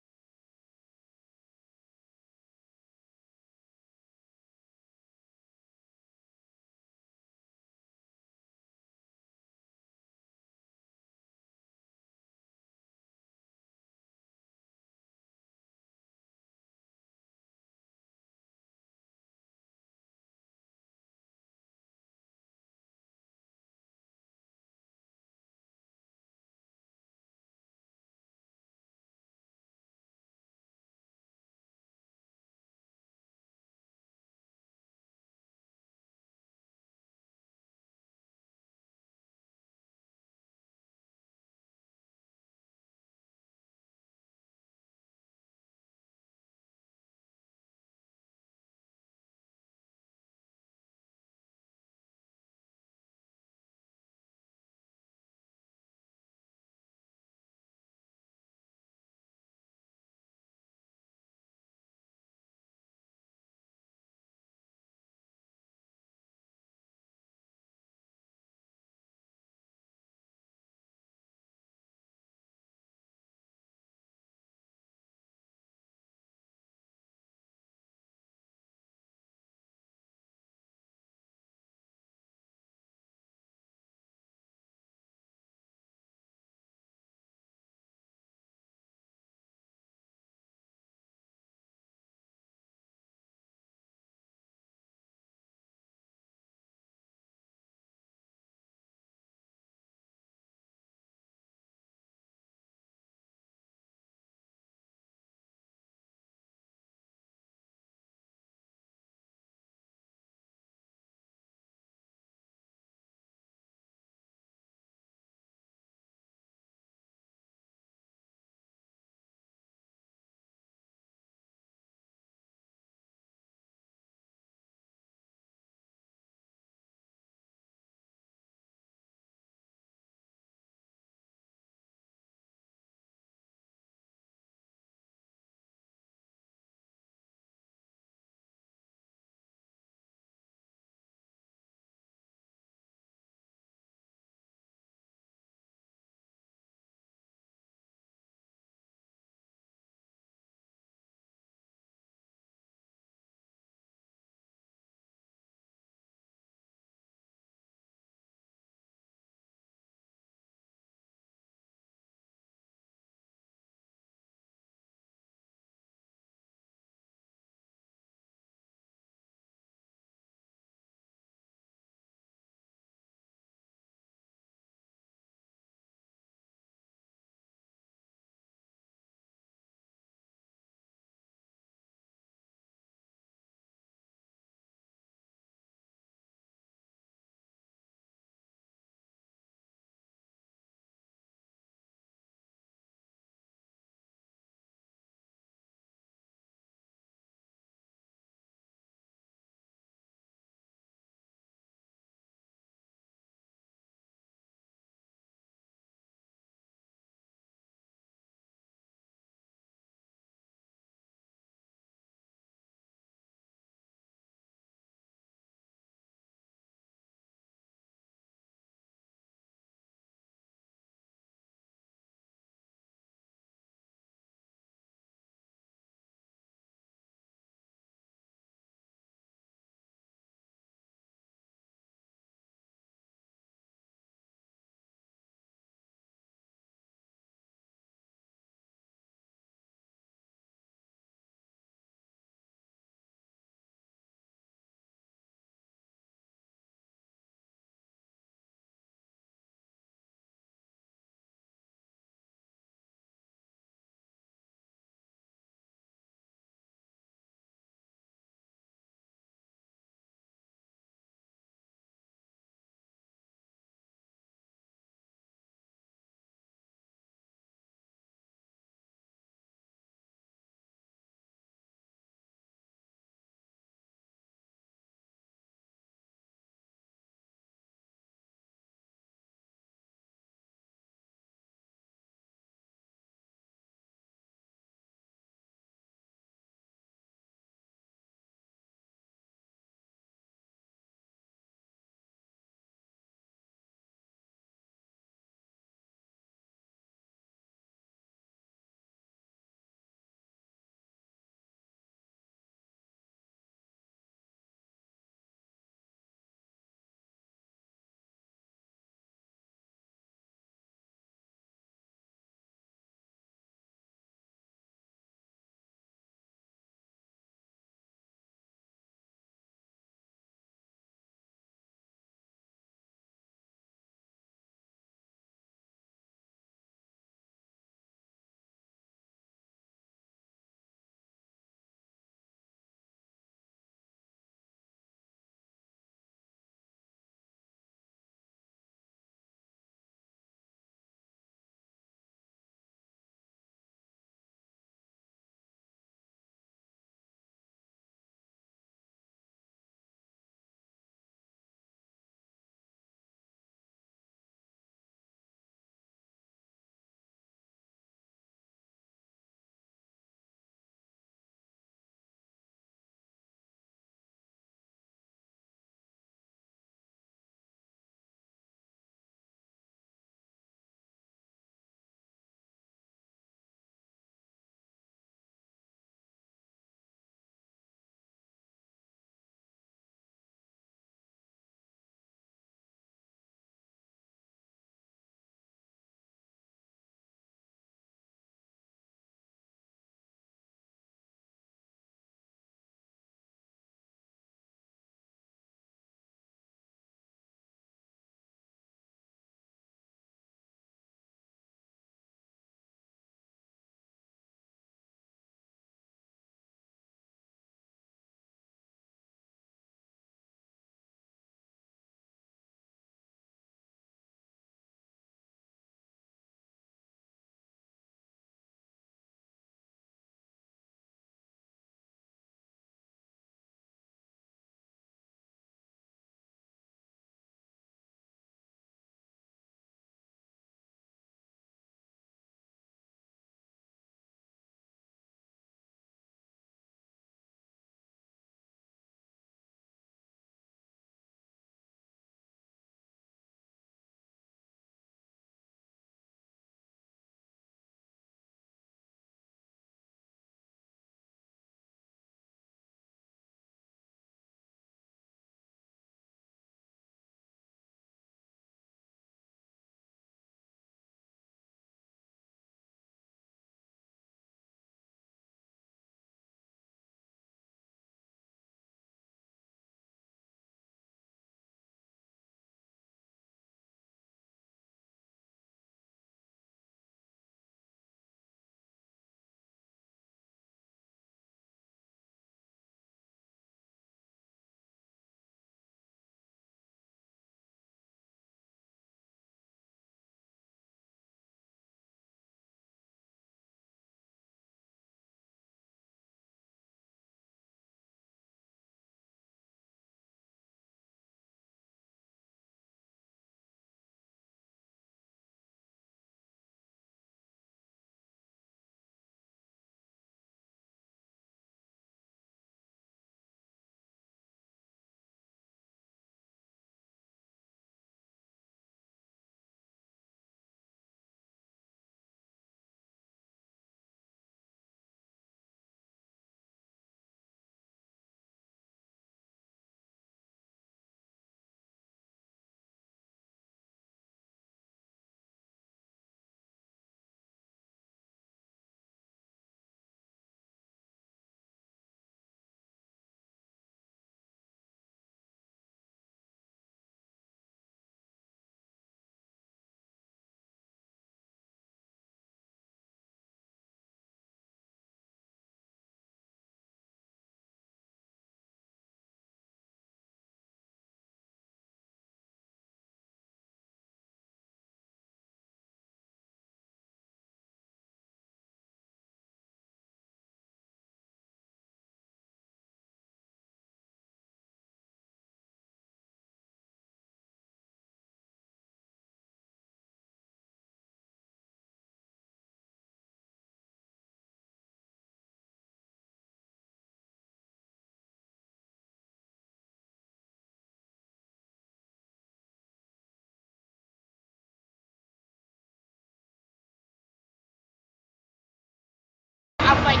I was like,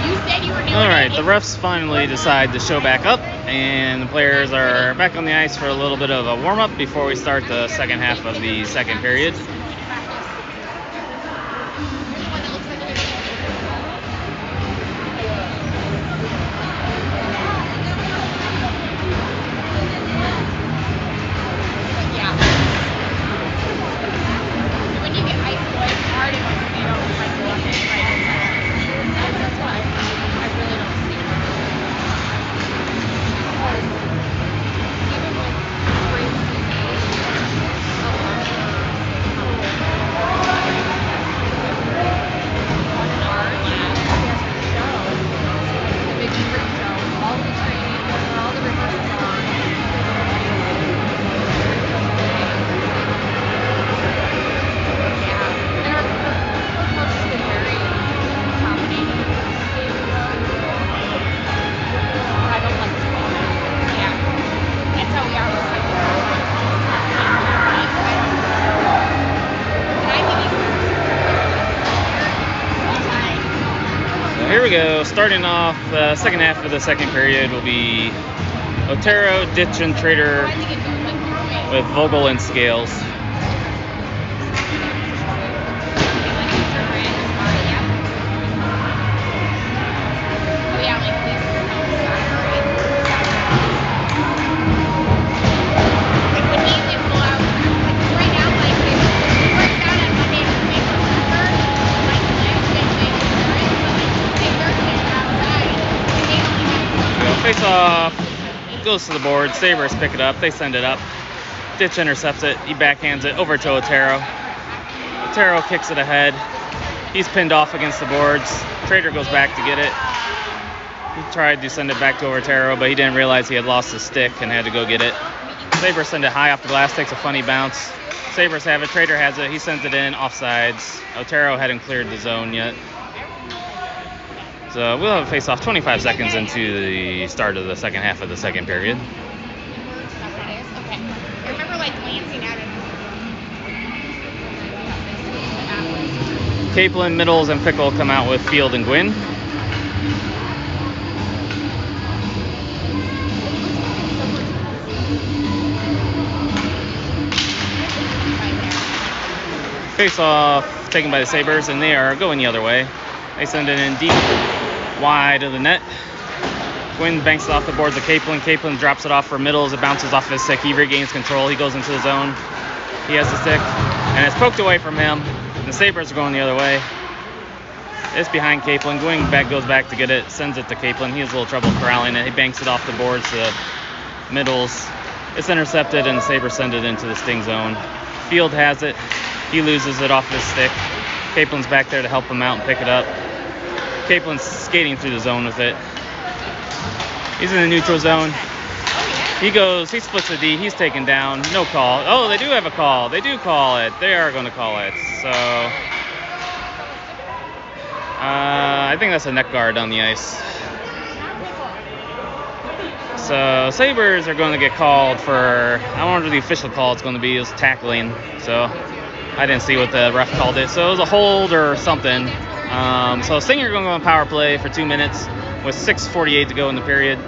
you said you were doing it. All right, the refs finally decide to show back up, and the players are back on the ice for a little bit of a warm-up before we start the second half of the second period. Here we go. Starting off the second half of the second period will be Otero, Ditch, and Trader with Vogel and Scales. Face off, goes to the board. Sabres pick it up. They send it up. Ditch intercepts it. He backhands it over to Otero. Otero kicks it ahead. He's pinned off against the boards. Trader goes back to get it. He tried to send it back to Otero, but he didn't realize he had lost his stick and had to go get it. Sabres send it high off the glass, takes a funny bounce. Sabres have it. Trader has it. He sends it in, offsides. Otero hadn't cleared the zone yet. So we'll have a face-off 25 seconds into the start of the second half of the second period. Okay. I remember like glancing at it. Capelin, Middles, and Pickle come out with Field and Gwynn. Face-off taken by the Sabres, and they are going the other way. They send it in deep, wide of the net. Gwynn banks it off the boards of Capelin. Capelin drops it off for Middles. It bounces off his stick. He regains control. He goes into the zone. He has the stick, and it's poked away from him. The Sabres are going the other way. It's behind Capelin. Gwynn goes back to get it, sends it to Capelin. He has a little trouble corralling it. He banks it off the boards to Middles. It's intercepted, and the Sabres send it into the sting zone. Field has it. He loses it off his stick. Capelin's back there to help him out and pick it up. Capelin's skating through the zone with it. He's in the neutral zone. He splits the D. He's taken down. No call. Oh, they do have a call. They do call it. They are going to call it. So, I think that's a neck guard on the ice. So, Sabres are going to get called for, I wonder the official call it's going to be. It was tackling. So, I didn't see what the ref called it. So, it was a hold or something. So Singer going to go on power play for 2 minutes with 6:48 to go in the period.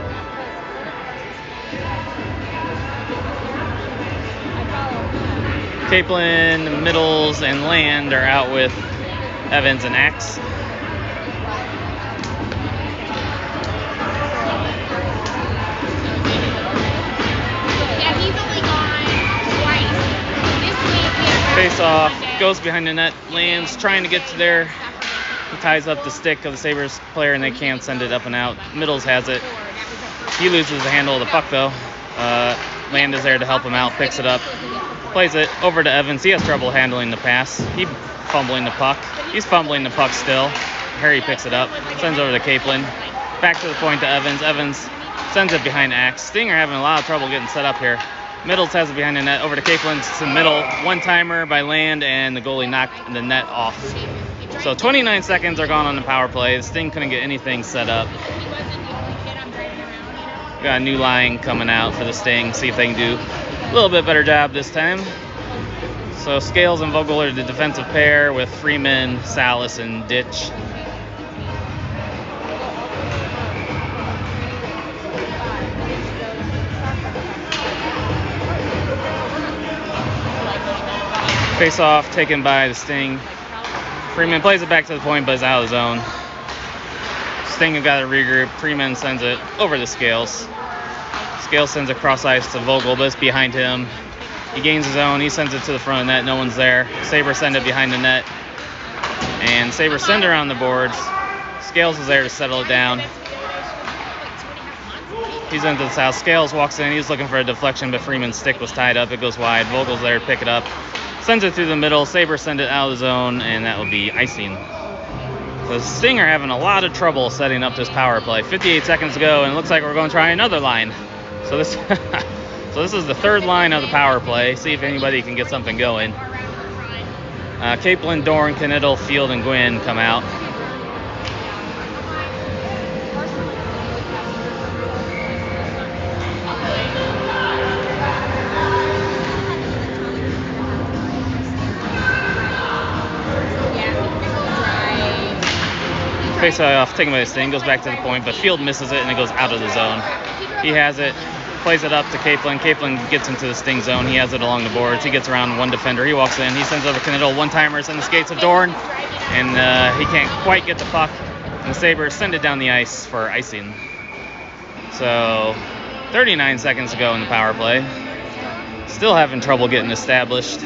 Capelin, Middles, and Land are out with Evans and Axe. Yeah, he's only gone twice. This week, Face off, goes behind the net. Land's trying to get to there. He ties up the stick of the Sabres player, and they can't send it up and out. Middles has it. He loses the handle of the puck, though. Land is there to help him out, picks it up, plays it over to Evans. He has trouble handling the pass. He's fumbling the puck. He's fumbling the puck still. Harry picks it up, sends over to Capelin. Back to the point to Evans. Evans sends it behind Axe. Stinger having a lot of trouble getting set up here. Middles has it behind the net, over to Capelin. It's the middle. One-timer by Land, and the goalie knocked the net off. So 29 seconds are gone on the power play. The Sting couldn't get anything set up. We got a new line coming out for the Sting. See if they can do a little bit better job this time. So Scales and Vogel are the defensive pair with Freeman, Salas, and Ditch. Face off taken by the Sting. Freeman plays it back to the point, but is out of the zone. Sting got to regroup. Freeman sends it over the Scales. Scales sends it cross ice to Vogel, but it's behind him. He gains his own. He sends it to the front of the net. No one's there. Sabres send it behind the net. And Sabres send it around the boards. Scales is there to settle it down. He's into the south. Scales walks in. He's looking for a deflection, but Freeman's stick was tied up. It goes wide. Vogel's there to pick it up. Sends it through the middle. Sabres send it out of the zone, and that will be icing. So the Sting are having a lot of trouble setting up this power play. 58 seconds to go, and it looks like we're going to try another line. So this is the third line of the power play. See if anybody can get something going. Capelin, Dorn, Knittel, Field, and Gwynn come out. Face off taken by the Sting, goes back to the point, but Field misses it and it goes out of the zone. He has it, plays it up to Capelin. Capelin gets into the Sting zone. He has it along the boards. He gets around one defender. He walks in. He sends over Knittel. One-timers in the skates of Dorn, and he can't quite get the puck. And the Sabres send it down the ice for icing. So 39 seconds to go in the power play. Still having trouble getting established.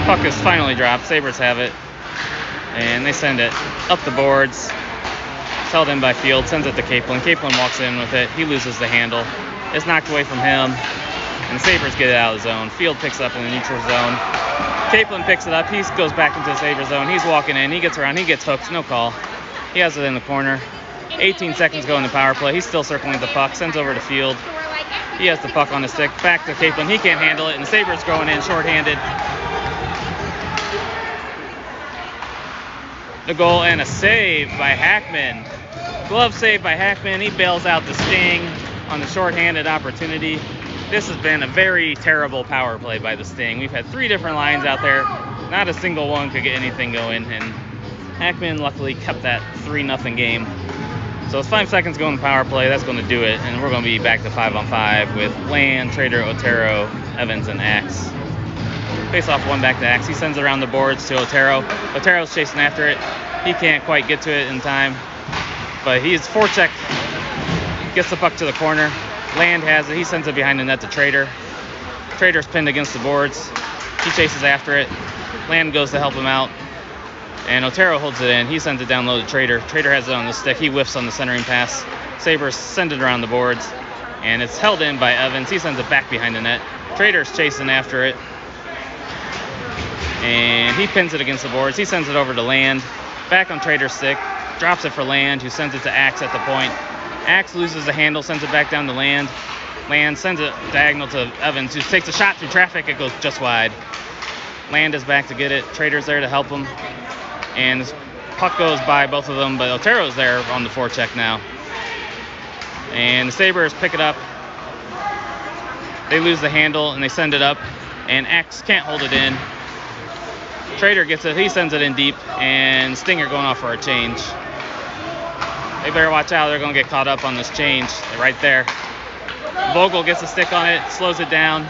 Puck is finally dropped. Sabres have it, and they send it up the boards. It's held in by Field, sends it to Capelin. Capelin walks in with it. He loses the handle. It's knocked away from him, and the Sabres get it out of the zone. Field picks up in the neutral zone. Capelin picks it up. He goes back into the Sabres zone. He's walking in. He gets around. He gets hooked. No call. He has it in the corner. 18 seconds go in the power play. He's still circling the puck. Sends over to Field. He has the puck on the stick. Back to Capelin. He can't handle it, and the Sabres going in shorthanded. The goal and a save by Hackman. Glove save by Hackman. He bails out the Sting on the shorthanded opportunity. This has been a very terrible power play by the Sting. We've had 3 different lines out there. Not a single one could get anything going, and Hackman luckily kept that 3-0 game. So it's 5 seconds to go in the power play. That's going to do it, and we're going to be back to 5-on-5 with Land, Trader, Otero, Evans, and Axe. Face off one back to Axe. He sends it around the boards to Otero. Otero's chasing after it. He can't quite get to it in time, but he's forecheck. Gets the puck to the corner. Land has it. He sends it behind the net to Trader. Trader's pinned against the boards. He chases after it. Land goes to help him out, and Otero holds it in. He sends it down low to Trader. Trader has it on the stick. He whiffs on the centering pass. Sabres send it around the boards, and it's held in by Evans. He sends it back behind the net. Trader's chasing after it, and he pins it against the boards. He sends it over to Land. Back on Trader's stick. Drops it for Land, who sends it to Axe at the point. Axe loses the handle, sends it back down to Land. Land sends it diagonal to Evans, who takes a shot through traffic. It goes just wide. Land is back to get it. Trader's there to help him. And this puck goes by both of them, but Otero's there on the forecheck now. And the Sabres pick it up. They lose the handle, and they send it up. And Axe can't hold it in. Trader gets it. He sends it in deep, and Stinger going off for a change. They better watch out. They're going to get caught up on this change right there. Vogel gets a stick on it, slows it down.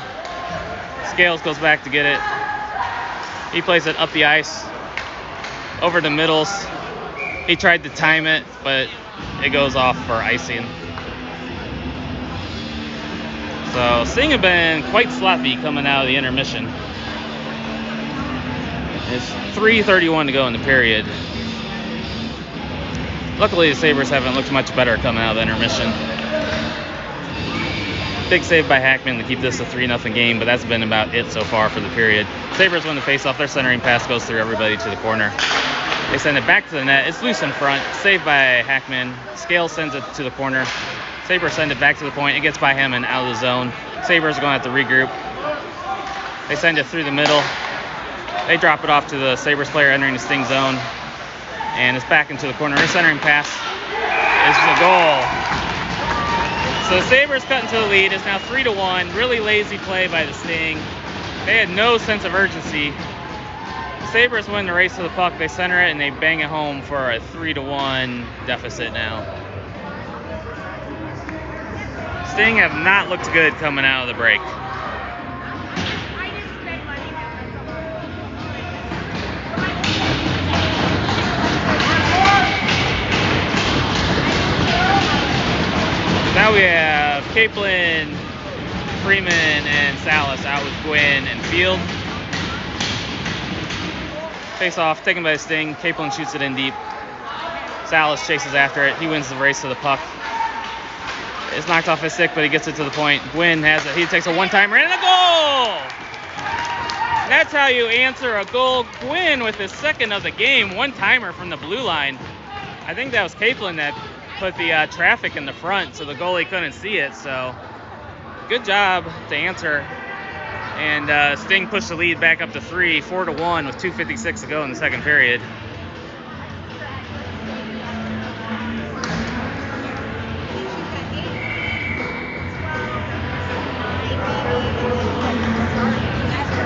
Scales goes back to get it. He plays it up the ice, over the middles. He tried to time it, but it goes off for icing. So Sting have been quite sloppy coming out of the intermission. It's 3:31 to go in the period. Luckily, the Sabres haven't looked much better coming out of the intermission. Big save by Hackman to keep this a 3-0 game, but that's been about it so far for the period. Sabres win the faceoff. Their centering pass goes through everybody to the corner. They send it back to the net. It's loose in front. Saved by Hackman. Scales sends it to the corner. Sabres send it back to the point. It gets by him and out of the zone. Sabres are going to have to regroup. They send it through the middle. They drop it off to the Sabres player entering the Sting zone. And it's back into the corner. Their centering pass is the goal. So the Sabres cut into the lead. It's now 3-1. Really lazy play by the Sting. They had no sense of urgency. Sabres win the race to the puck. They center it and they bang it home for a 3-1 deficit now. Sting have not looked good coming out of the break. Now we have Kaplan, Freeman, and Salas out with Gwynn and Field. Face off, taken by the Sting. Kaplan shoots it in deep. Salas chases after it. He wins the race to the puck. It's knocked off his stick, but he gets it to the point. Gwynn has it. He takes a one-timer and a goal! That's how you answer a goal. Gwynn with his second of the game. One-timer from the blue line. I think that was Kaplan that put the traffic in the front so the goalie couldn't see it. So good job to answer. And Sting pushed the lead back up to 4-1 with 2:56 to go in the second period.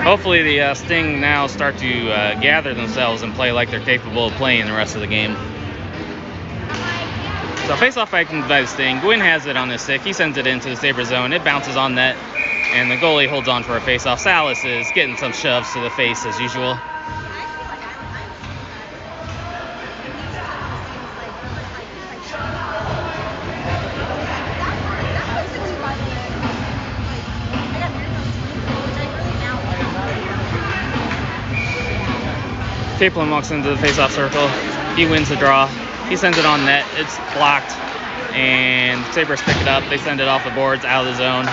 Hopefully the Sting now start to gather themselves and play like they're capable of playing the rest of the game. So face-off by the Sting. Gwynn has it on his stick. He sends it into the Sabres zone. It bounces on net, and the goalie holds on for a face-off. Salas is getting some shoves to the face as usual. Kaplan walks into the face-off circle. He wins the draw. He sends it on net. It's blocked. And Sabres pick it up. They send it off the boards, out of the zone.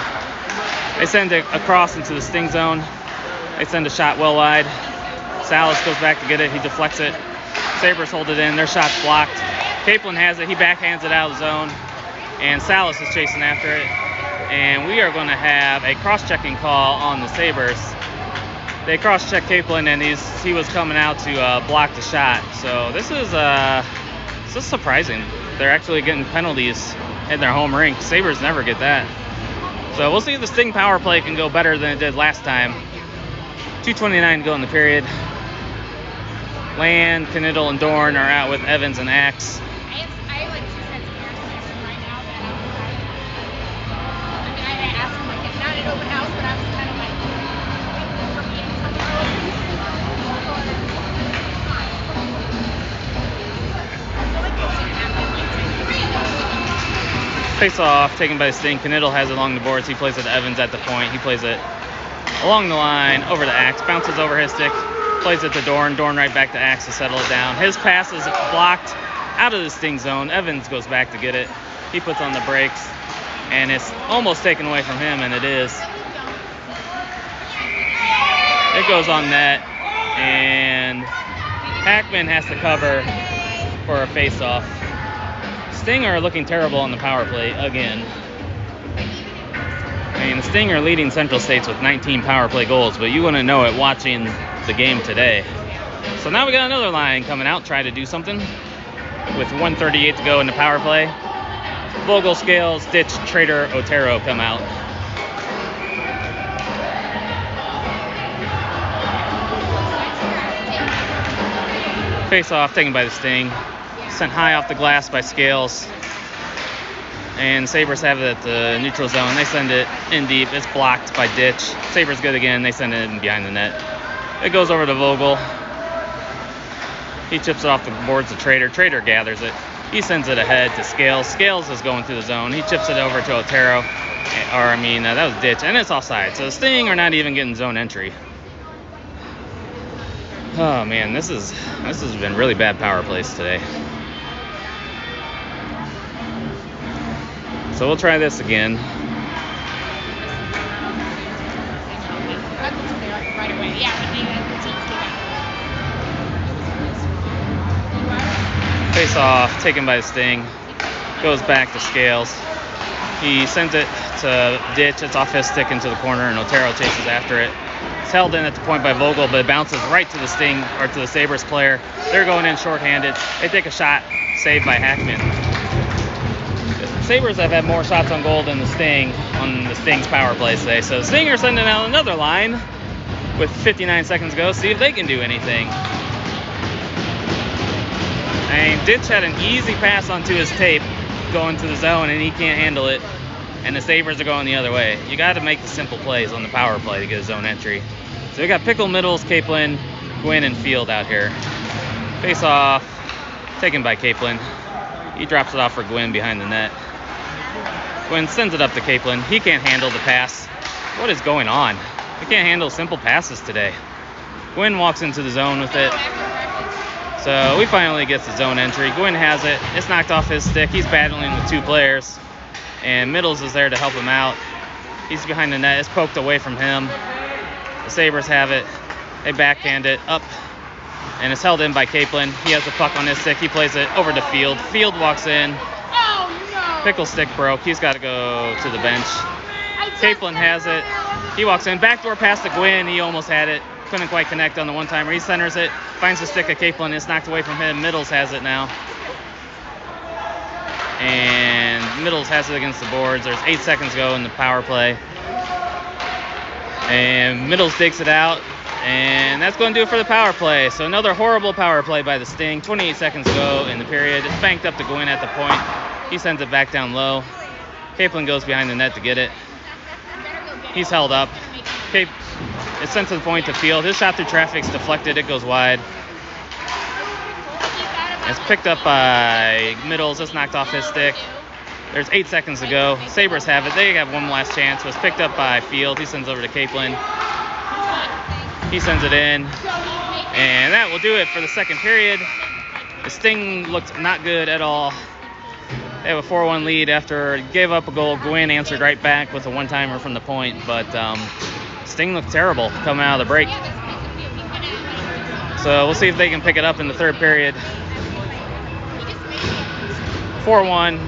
They send it across into the Sting zone. They send a shot well wide. Salas goes back to get it. He deflects it. Sabres hold it in. Their shot's blocked. Kaplan has it. He backhands it out of the zone. And Salas is chasing after it. And we are going to have a cross-checking call on the Sabres. They cross-checked Kaplan, and he was coming out to block the shot. So this is surprising. They're actually getting penalties in their home rink. Sabres never get that. So we'll see if the Sting power play can go better than it did last time. 2:29 to go in the period. Land, Knittel, and Dorn are out with Evans and Axe. I have like 2 cents of air right now that I asked him, like, it's not an open house, but I was kind of like, Face off, taken by the Sting. Knittel has it along the boards. He plays it to Evans at the point. He plays it along the line, over to Axe, bounces over his stick, plays it to Dorn. Dorn right back to Axe to settle it down. His pass is blocked out of the Sting zone. Evans goes back to get it. He puts on the brakes, and it's almost taken away from him, and it is. It goes on net, and Hackman has to cover for a face-off. Sting are looking terrible on the power play again. I mean, the Sting are leading Central States with 19 power play goals, but you wouldn't know it watching the game today. So now we got another line coming out, try to do something with 1:38 to go in the power play. Vogel, Scales, Ditch, Trader, Otero come out. Face off, taken by the Sting. Sent high off the glass by Scales. And Sabres have it at the neutral zone. They send it in deep. It's blocked by Ditch. Sabres good again. They send it in behind the net. It goes over to Vogel. He chips it off the boards to Trader. Trader gathers it. He sends it ahead to Scales. Scales is going through the zone. He chips it over to Otero. That was Ditch. And it's offside. So the Sting are not even getting zone entry. Oh, man. This has been really bad power plays today. So we'll try this again. right away. Yeah, but maybe the teams do that. Face off, taken by the Sting. Goes back to Scales. He sends it to Ditch. It's off his stick into the corner, and Otero chases after it. It's held in at the point by Vogel, but it bounces right to the Sting, or to the Sabres player. They're going in shorthanded. They take a shot, saved by Hackman. Sabres have had more shots on goal than the Sting on the Sting's power play today. So the Sting are sending out another line with 59 seconds to go. See if they can do anything. And Ditch had an easy pass onto his tape going to the zone, and he can't handle it. And the Sabres are going the other way. You got to make the simple plays on the power play to get a zone entry. So we got Pickle, Middles, Capelin, Gwynn, and Field out here. Face off, taken by Capelin. He drops it off for Gwynn behind the net. Gwynn sends it up to Capelin. He can't handle the pass. What is going on? We can't handle simple passes today. Gwynn walks into the zone with it. So we finally get the zone entry. Gwynn has it. It's knocked off his stick. He's battling with two players. And Middles is there to help him out. He's behind the net. It's poked away from him. The Sabres have it. They backhand it up. And it's held in by Capelin. He has the puck on his stick. He plays it over to Field. Field walks in. Pickle stick broke. He's got to go to the bench. Capelin has it. He walks in. Backdoor pass to Gwynn. He almost had it. Couldn't quite connect on the one-timer. He centers it. Finds the stick of Capelin. It's knocked away from him. Middles has it now. And Middles has it against the boards. There's 8 seconds to go in the power play. And Middles digs it out. And that's going to do it for the power play. So another horrible power play by the Sting. 28 seconds to go in the period. It's banked up to Gwynn at the point. He sends it back down low. Capelin goes behind the net to get it. He's held up. It's sent to the point to Field. His shot through traffic's deflected. It goes wide. It's picked up by Middles. It's knocked off his stick. There's 8 seconds to go. Sabres have it. They have one last chance. It was picked up by Field. He sends over to Capelin. He sends it in. And that will do it for the second period. The Sting looked not good at all. They have a 4-1 lead after it gave up a goal. Gwynn answered right back with a one-timer from the point. But Sting looked terrible coming out of the break. So we'll see if they can pick it up in the third period. 4-1.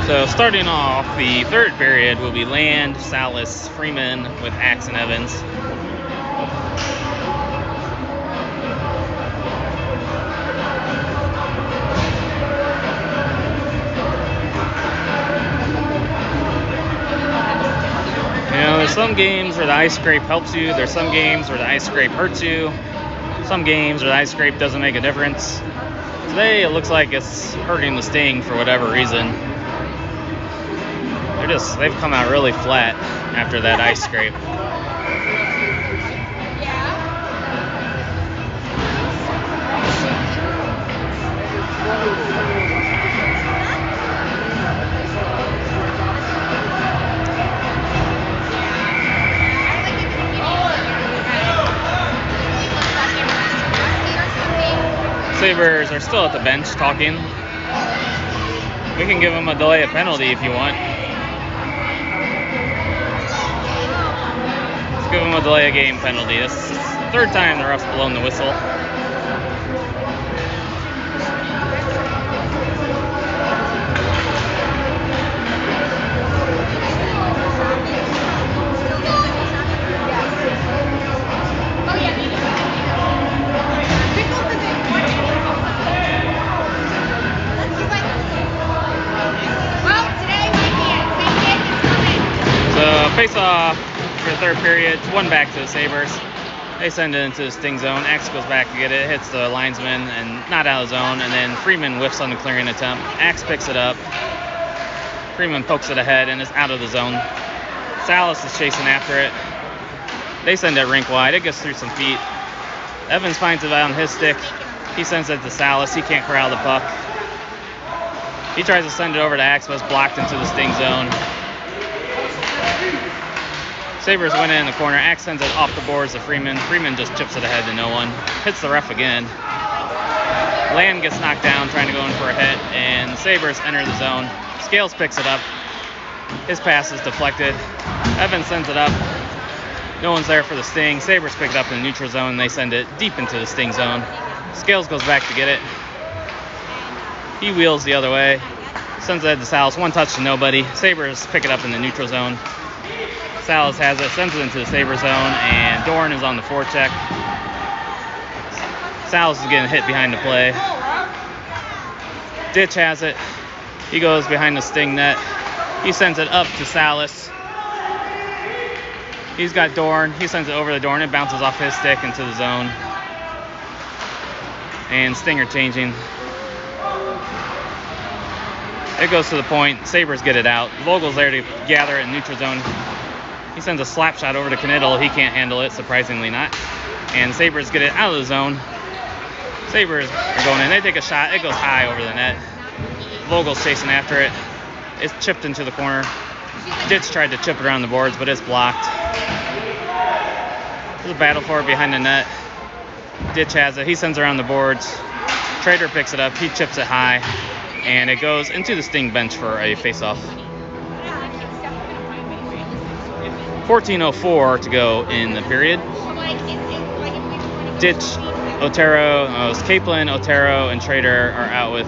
So starting off the third period will be Land, Salas, Freeman with Axe and Evans. You know, there's some games where the ice scrape helps you. There's some games where the ice scrape hurts you. Some games where the ice scrape doesn't make a difference. Today it looks like it's hurting the Sting for whatever reason. They've come out really flat after that ice scrape. Sabres are still at the bench talking. We can give them a delay of penalty if you want. Give them a delay of game penalty. This is the third time the ref's blown the whistle. So face off. For the third period, it's one back to the Sabres. They send it into the Sting zone. Axe goes back to get it, hits the linesman and not out of zone, and then Freeman whiffs on the clearing attempt. Axe picks it up. Freeman pokes it ahead and is out of the zone. Salas is chasing after it. They send it rink wide. It gets through some feet. Evans finds it on his stick. He sends it to Salas. He can't corral the puck. He tries to send it over to Axe, but it's blocked into the Sting zone. Sabres win it in the corner. Axe sends it off the boards to Freeman. Freeman just chips it ahead to no one. Hits the ref again. Land gets knocked down trying to go in for a hit, and Sabres enter the zone. Scales picks it up. His pass is deflected. Evans sends it up. No one's there for the Sting. Sabres pick it up in the neutral zone, and they send it deep into the Sting zone. Scales goes back to get it. He wheels the other way. Sends it to Salas. One touch to nobody. Sabres pick it up in the neutral zone. Salas has it. Sends it into the Sabre zone, and Dorn is on the forecheck. Salas is getting hit behind the play. Ditch has it. He goes behind the Sting net. He sends it up to Salas. He's got Dorn. He sends it over to Dorn. It bounces off his stick into the zone. And Stinger changing. It goes to the point. Sabres get it out. Vogel's there to gather it in neutral zone. He sends a slap shot over to Knittel. He can't handle it, surprisingly not. And Sabres get it out of the zone. Sabres are going in. They take a shot. It goes high over the net. Vogel's chasing after it. It's chipped into the corner. Ditch tried to chip it around the boards, but it's blocked. There's a battle for it behind the net. Ditch has it. He sends it around the boards. Trader picks it up. He chips it high. And it goes into the Sting bench for a face-off. 14:04 to go in the period. Ditch, Otero, it was Kaplan, Otero, and Trader are out with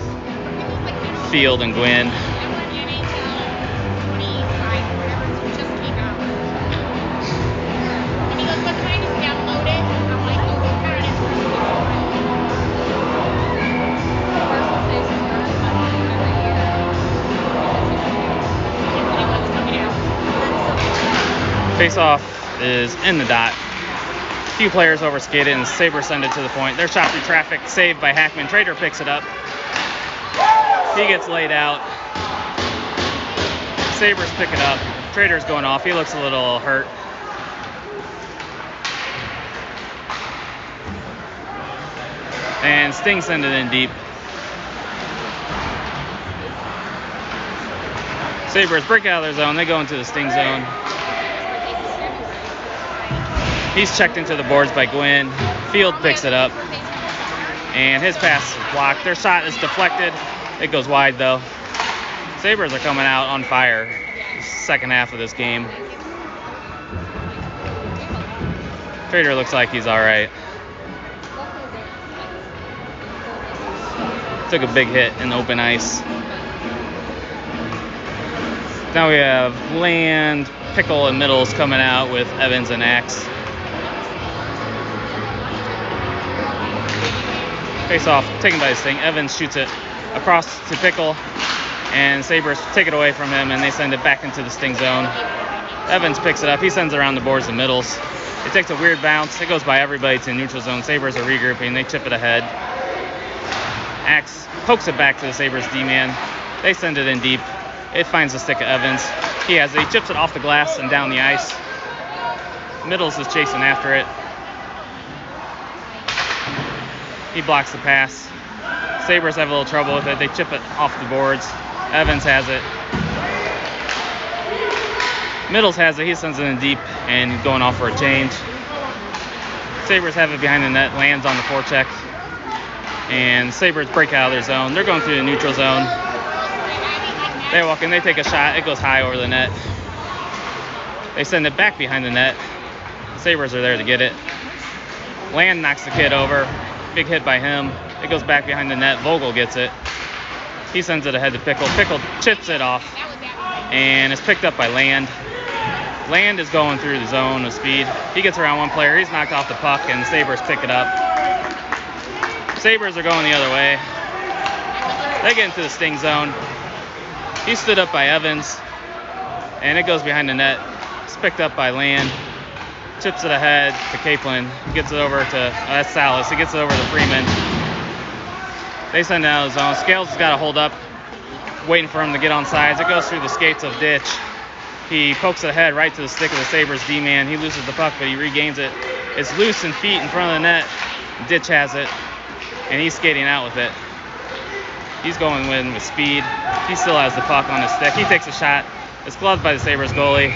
Field and Gwynn. Face-off is in the dot. A few players overskated, and Sabres send it to the point. They're shot through traffic, saved by Hackman. Trader picks it up. He gets laid out. Sabres pick it up. Trader's going off. He looks a little hurt. And Sting send it in deep. Sabres break out of their zone. They go into the Sting zone. He's checked into the boards by Gwynn. Field picks it up. And his pass is blocked. Their shot is deflected. It goes wide, though. Sabres are coming out on fire second half of this game. Trader looks like he's all right. Took a big hit in open ice. Now we have Land, Pickle, and Middles coming out with Evans and Axe. Face off, taken by his Sting. Evans shoots it across to Pickle, and Sabres take it away from him, and they send it back into the Sting zone. Evans picks it up. He sends it around the boards and middles. It takes a weird bounce. It goes by everybody to the neutral zone. Sabres are regrouping. They chip it ahead. Axe pokes it back to the Sabres D-man. They send it in deep. It finds the stick of Evans. He has it. He chips it off the glass and down the ice. Middles is chasing after it. He blocks the pass. Sabres have a little trouble with it. They chip it off the boards. Evans has it. Middles has it. He sends it in deep and going off for a change. Sabres have it behind the net. Lands on the forecheck. And Sabres break out of their zone. They're going through the neutral zone. They walk in. They take a shot. It goes high over the net. They send it back behind the net. Sabres are there to get it. Land knocks the kid over. Big hit by him. It goes back behind the net. Vogel gets it. He sends it ahead to Pickle. Pickle chips it off. And it's picked up by Land. Land is going through the zone with speed. He gets around one player. He's knocked off the puck, and the Sabres pick it up. Sabres are going the other way. They get into the Sting zone. He stood up by Evans, and it goes behind the net. It's picked up by Land. Chips it ahead to Kaplan. Gets it over to, that's Salas. He gets it over to Freeman. They send it out of the zone. Scales has got to hold up, waiting for him to get on sides. It goes through the skates of Ditch. He pokes it ahead right to the stick of the Sabres D-man. He loses the puck, but he regains it. It's loose in feet in front of the net. Ditch has it, and he's skating out with it. He's going in with speed. He still has the puck on his stick. He takes a shot. It's gloved by the Sabres goalie.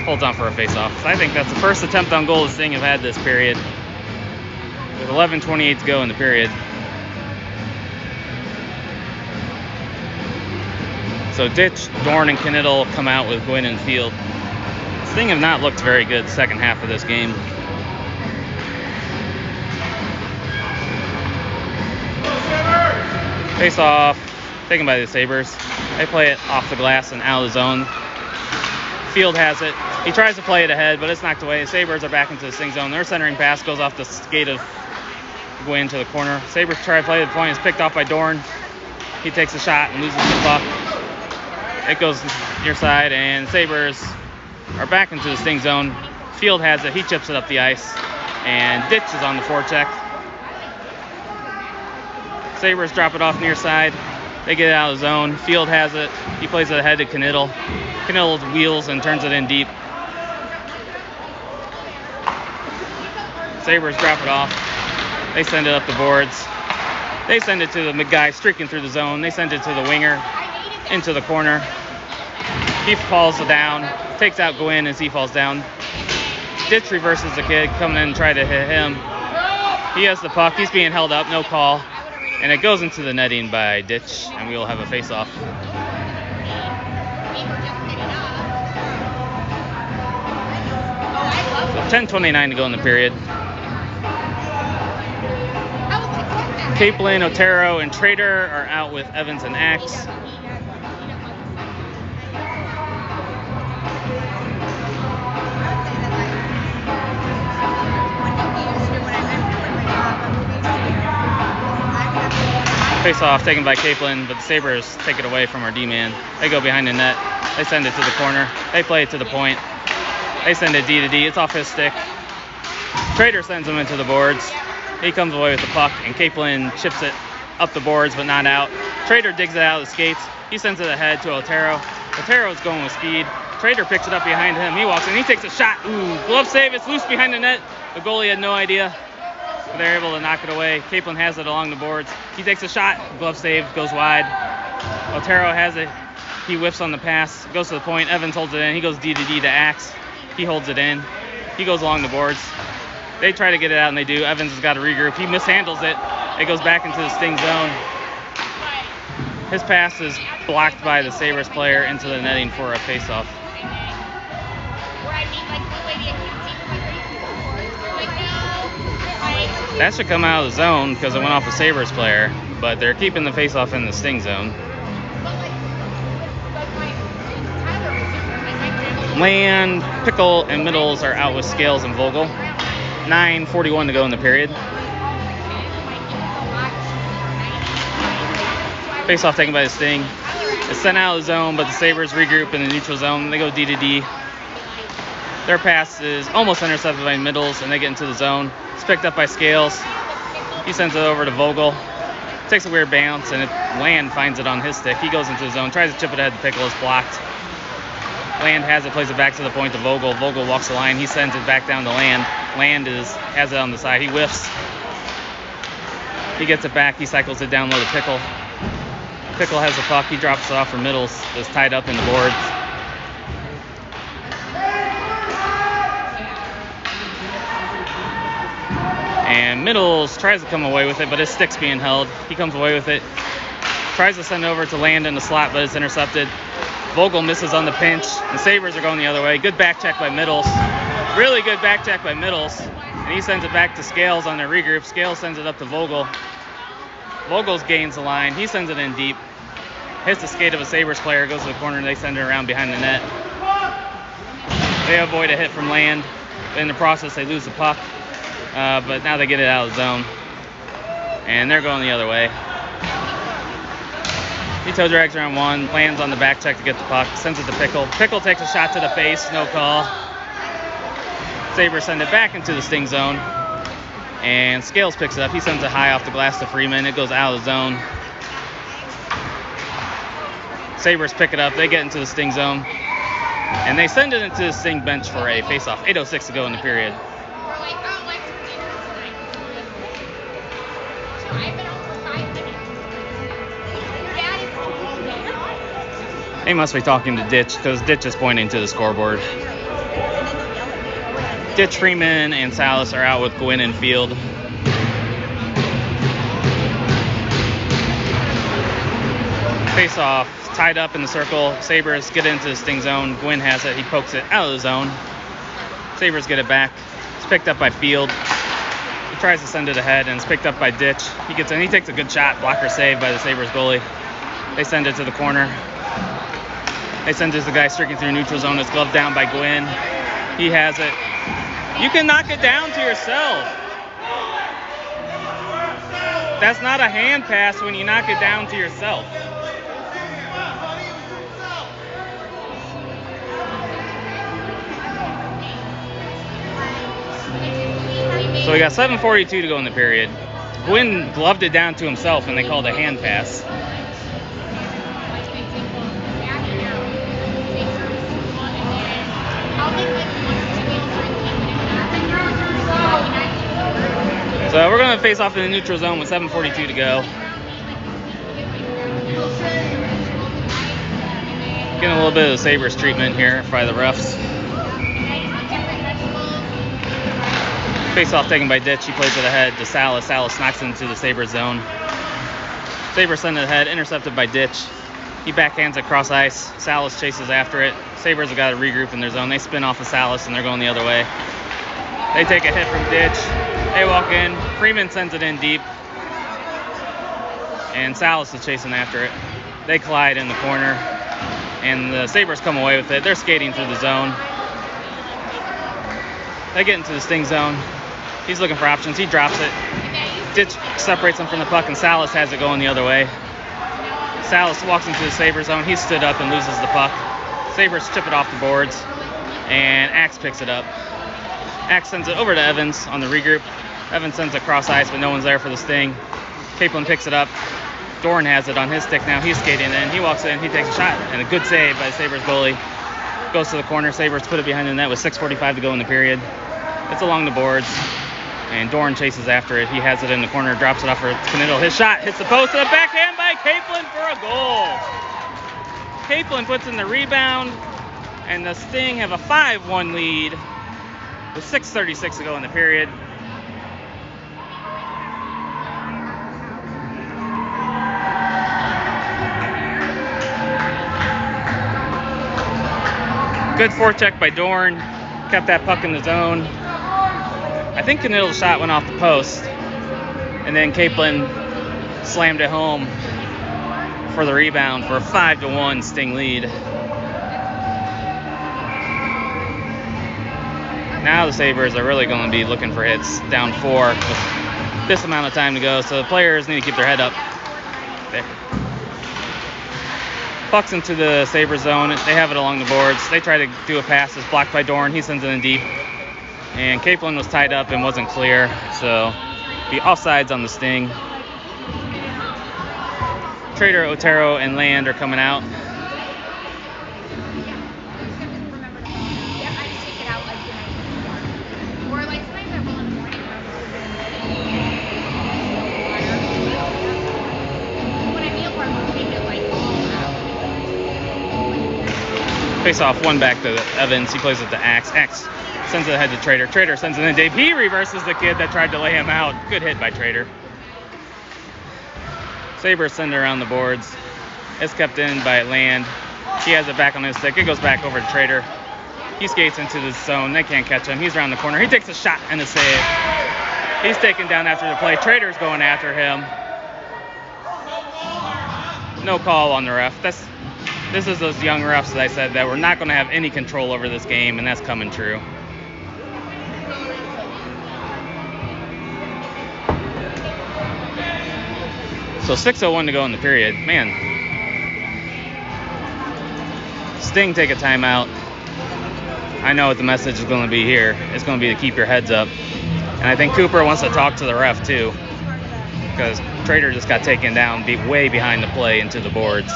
Holds on for a face-off. So I think that's the first attempt on goal this thing have had this period. With 11:28 to go in the period. So Ditch, Dorn, and Knittel come out with Gwynn and Field. This thing have not looked very good second half of this game. Face off, taken by the Sabres. They play it off the glass and out of the zone. Field has it. He tries to play it ahead, but it's knocked away. The Sabres are back into the sting zone. Their centering pass goes off the skate of Gwynn to the corner. Sabres try to play the point. It's picked off by Dorn. He takes a shot and loses the puck. It goes near side, and Sabres are back into the sting zone. Field has it. He chips it up the ice, and Ditch is on the forecheck. Sabres drop it off near side. They get it out of the zone. Field has it. He plays it ahead to Knittel. Knittel wheels and turns it in deep. Sabres drop it off. They send it up the boards. They send it to the guy streaking through the zone. They send it to the winger into the corner. He falls down. Takes out Gwynn as he falls down. Ditch reverses the kid, coming in and try to hit him. He has the puck. He's being held up. No call. And it goes into the netting by Ditch, and we will have a face-off. So 10:29 to go in the period. Capelin, Otero, and Trader are out with Evans and Axe. Face-off taken by Capelin, but the Sabres take it away from our D-man. They go behind the net. They send it to the corner. They play it to the point. They send it D to D. It's off his stick. Trader sends him into the boards. He comes away with the puck, and Capelin chips it up the boards, but not out. Trader digs it out of the skates. He sends it ahead to Otero. Otero's going with speed. Trader picks it up behind him. He walks in. He takes a shot. Ooh, glove save. It's loose behind the net. The goalie had no idea. But they're able to knock it away. Capelin has it along the boards. He takes a shot. Glove save. Goes wide. Otero has it. He whiffs on the pass. Goes to the point. Evans holds it in. He goes D to D to Axe. He holds it in. He goes along the boards. They try to get it out, and they do. Evans has got to regroup. He mishandles it. It goes back into the sting zone. His pass is blocked by the Sabres player into the netting for a face-off. That should come out of the zone because it went off a Sabres player, but they're keeping the face-off in the sting zone. Land, Pickle, and Middles are out with Scales and Vogel. 9:41 to go in the period. Face-off taken by the Sting. It's sent out of the zone, but the Sabres regroup in the neutral zone. They go D to D. Their pass is almost intercepted by Middles, and they get into the zone. It's picked up by Scales. He sends it over to Vogel. Takes a weird bounce, and Land finds it on his stick. He goes into the zone, tries to chip it ahead to Pickle. It's blocked. Land has it, plays it back to the point to Vogel. Vogel walks the line. He sends it back down to Land. Land has it on the side. He whiffs. He gets it back. He cycles it down low to Pickle. Pickle has the puck. He drops it off for Middles. It's tied up in the boards. And Middles tries to come away with it, but his stick's being held. He comes away with it. Tries to send it over to Land in the slot, but it's intercepted. Vogel misses on the pinch. The Sabres are going the other way. Good back check by Middles. Really good back check by Middles. And he sends it back to Scales on their regroup. Scales sends it up to Vogel. Vogels gains the line. He sends it in deep. Hits the skate of a Sabres player. Goes to the corner, and they send it around behind the net. They avoid a hit from Land. In the process, they lose the puck. But now they get it out of the zone. And they're going the other way. He toe drags around one, lands on the back check to get the puck, sends it to Pickle. Pickle takes a shot to the face, no call. Sabres send it back into the sting zone. And Scales picks it up. He sends it high off the glass to Freeman. It goes out of the zone. Sabres pick it up. They get into the sting zone. And they send it into the Sting bench for a face-off. 8:06 to go in the period. We're like, oh, what's for dinner tonight? So I've been home for 5 minutes. Your dad is They must be talking to Ditch because Ditch is pointing to the scoreboard. Ditch, Freeman, and Salas are out with Gwynn and Field. Face off, tied up in the circle. Sabres get into the Sting zone. Gwynn has it. He pokes it out of the zone. Sabres get it back. It's picked up by Field. He tries to send it ahead, and it's picked up by Ditch. He gets in. He takes a good shot. Blocker save by the Sabres goalie. They send it to the corner. They send it to the guy streaking through neutral zone. It's gloved down by Gwynn. He has it. You can knock it down to yourself. That's not a hand pass when you knock it down to yourself. So we got 7:42 to go in the period. Gwynn gloved it down to himself, and they called a hand pass. So we're going to face off in the neutral zone with 7:42 to go. Getting a little bit of the Sabres treatment here by the refs. Face off taken by Ditch. He plays it ahead to Salas. Salas knocks into the Sabres zone. Sabres send it ahead, intercepted by Ditch. He backhands it cross ice. Salas chases after it. Sabres have got to regroup in their zone. They spin off of Salas and they're going the other way. They take a hit from Ditch. They walk in. Freeman sends it in deep. And Salas is chasing after it. They collide in the corner. And the Sabres come away with it. They're skating through the zone. They get into the Sting zone. He's looking for options. He drops it. Ditch separates him from the puck, and Salas has it going the other way. Salas walks into the Sabres zone. He stood up and loses the puck. Sabres chip it off the boards, and Axe picks it up. Axe sends it over to Evans on the regroup. Evans sends it cross ice, but no one's there for the Sting. Capelin picks it up. Dorn has it on his stick now. He's skating in. He walks in. He takes a shot, and a good save by the Sabres goalie. Goes to the corner. Sabres put it behind the net with 6:45 to go in the period. It's along the boards, and Dorn chases after it. He has it in the corner, drops it off for Kniddle. His shot hits the post, and a backhand by Capelin for a goal. Capelin puts in the rebound, and the Sting have a 5-1 lead with 6:36 to go in the period. Good forecheck by Dorn. Kept that puck in the zone. I think Kniddle's shot went off the post. And then Capelin slammed it home for the rebound for a 5-1 Sting lead. Now the Sabres are really going to be looking for hits, down 4 with this amount of time to go. So the players need to keep their head up. There. Pucks into the Sabres zone. They have it along the boards. They try to do a pass. It's blocked by Dorn. He sends it in deep. And Capelin was tied up and wasn't clear. So the offsides on the Sting. Trader, Otero, and Land are coming out. Face off, one back to Evans. He plays it to Axe. Axe sends it ahead to Trader. Trader sends it in Dave. He reverses the kid that tried to lay him out. Good hit by Trader. Sabres send it around the boards. It's kept in by Land. He has it back on his stick. It goes back over to Trader. He skates into the zone. They can't catch him. He's around the corner. He takes a shot and a save. He's taken down after the play. Trader's going after him. No call on the ref. This is those young refs that I said that we're not going to have any control over this game, and that's coming true. So 6:01 to go in the period. Man. Sting take a timeout. I know what the message is going to be here. It's going to be to keep your heads up. And I think Cooper wants to talk to the ref too, because Trader just got taken down way behind the play into the boards.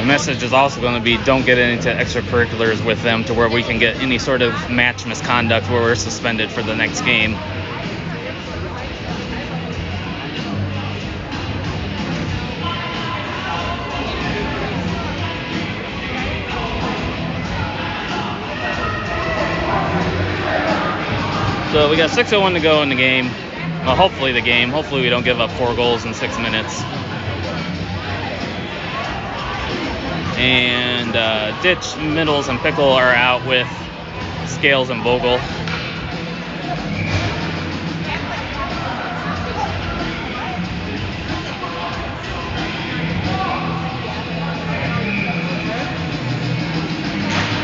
The message is also going to be don't get into extracurriculars with them to where we can get any sort of match misconduct where we're suspended for the next game. So we got 6:01 to go in the game. Well, hopefully the game. Hopefully we don't give up 4 goals in 6 minutes. And Ditch, Middles, and Pickle are out with Scales and Vogel.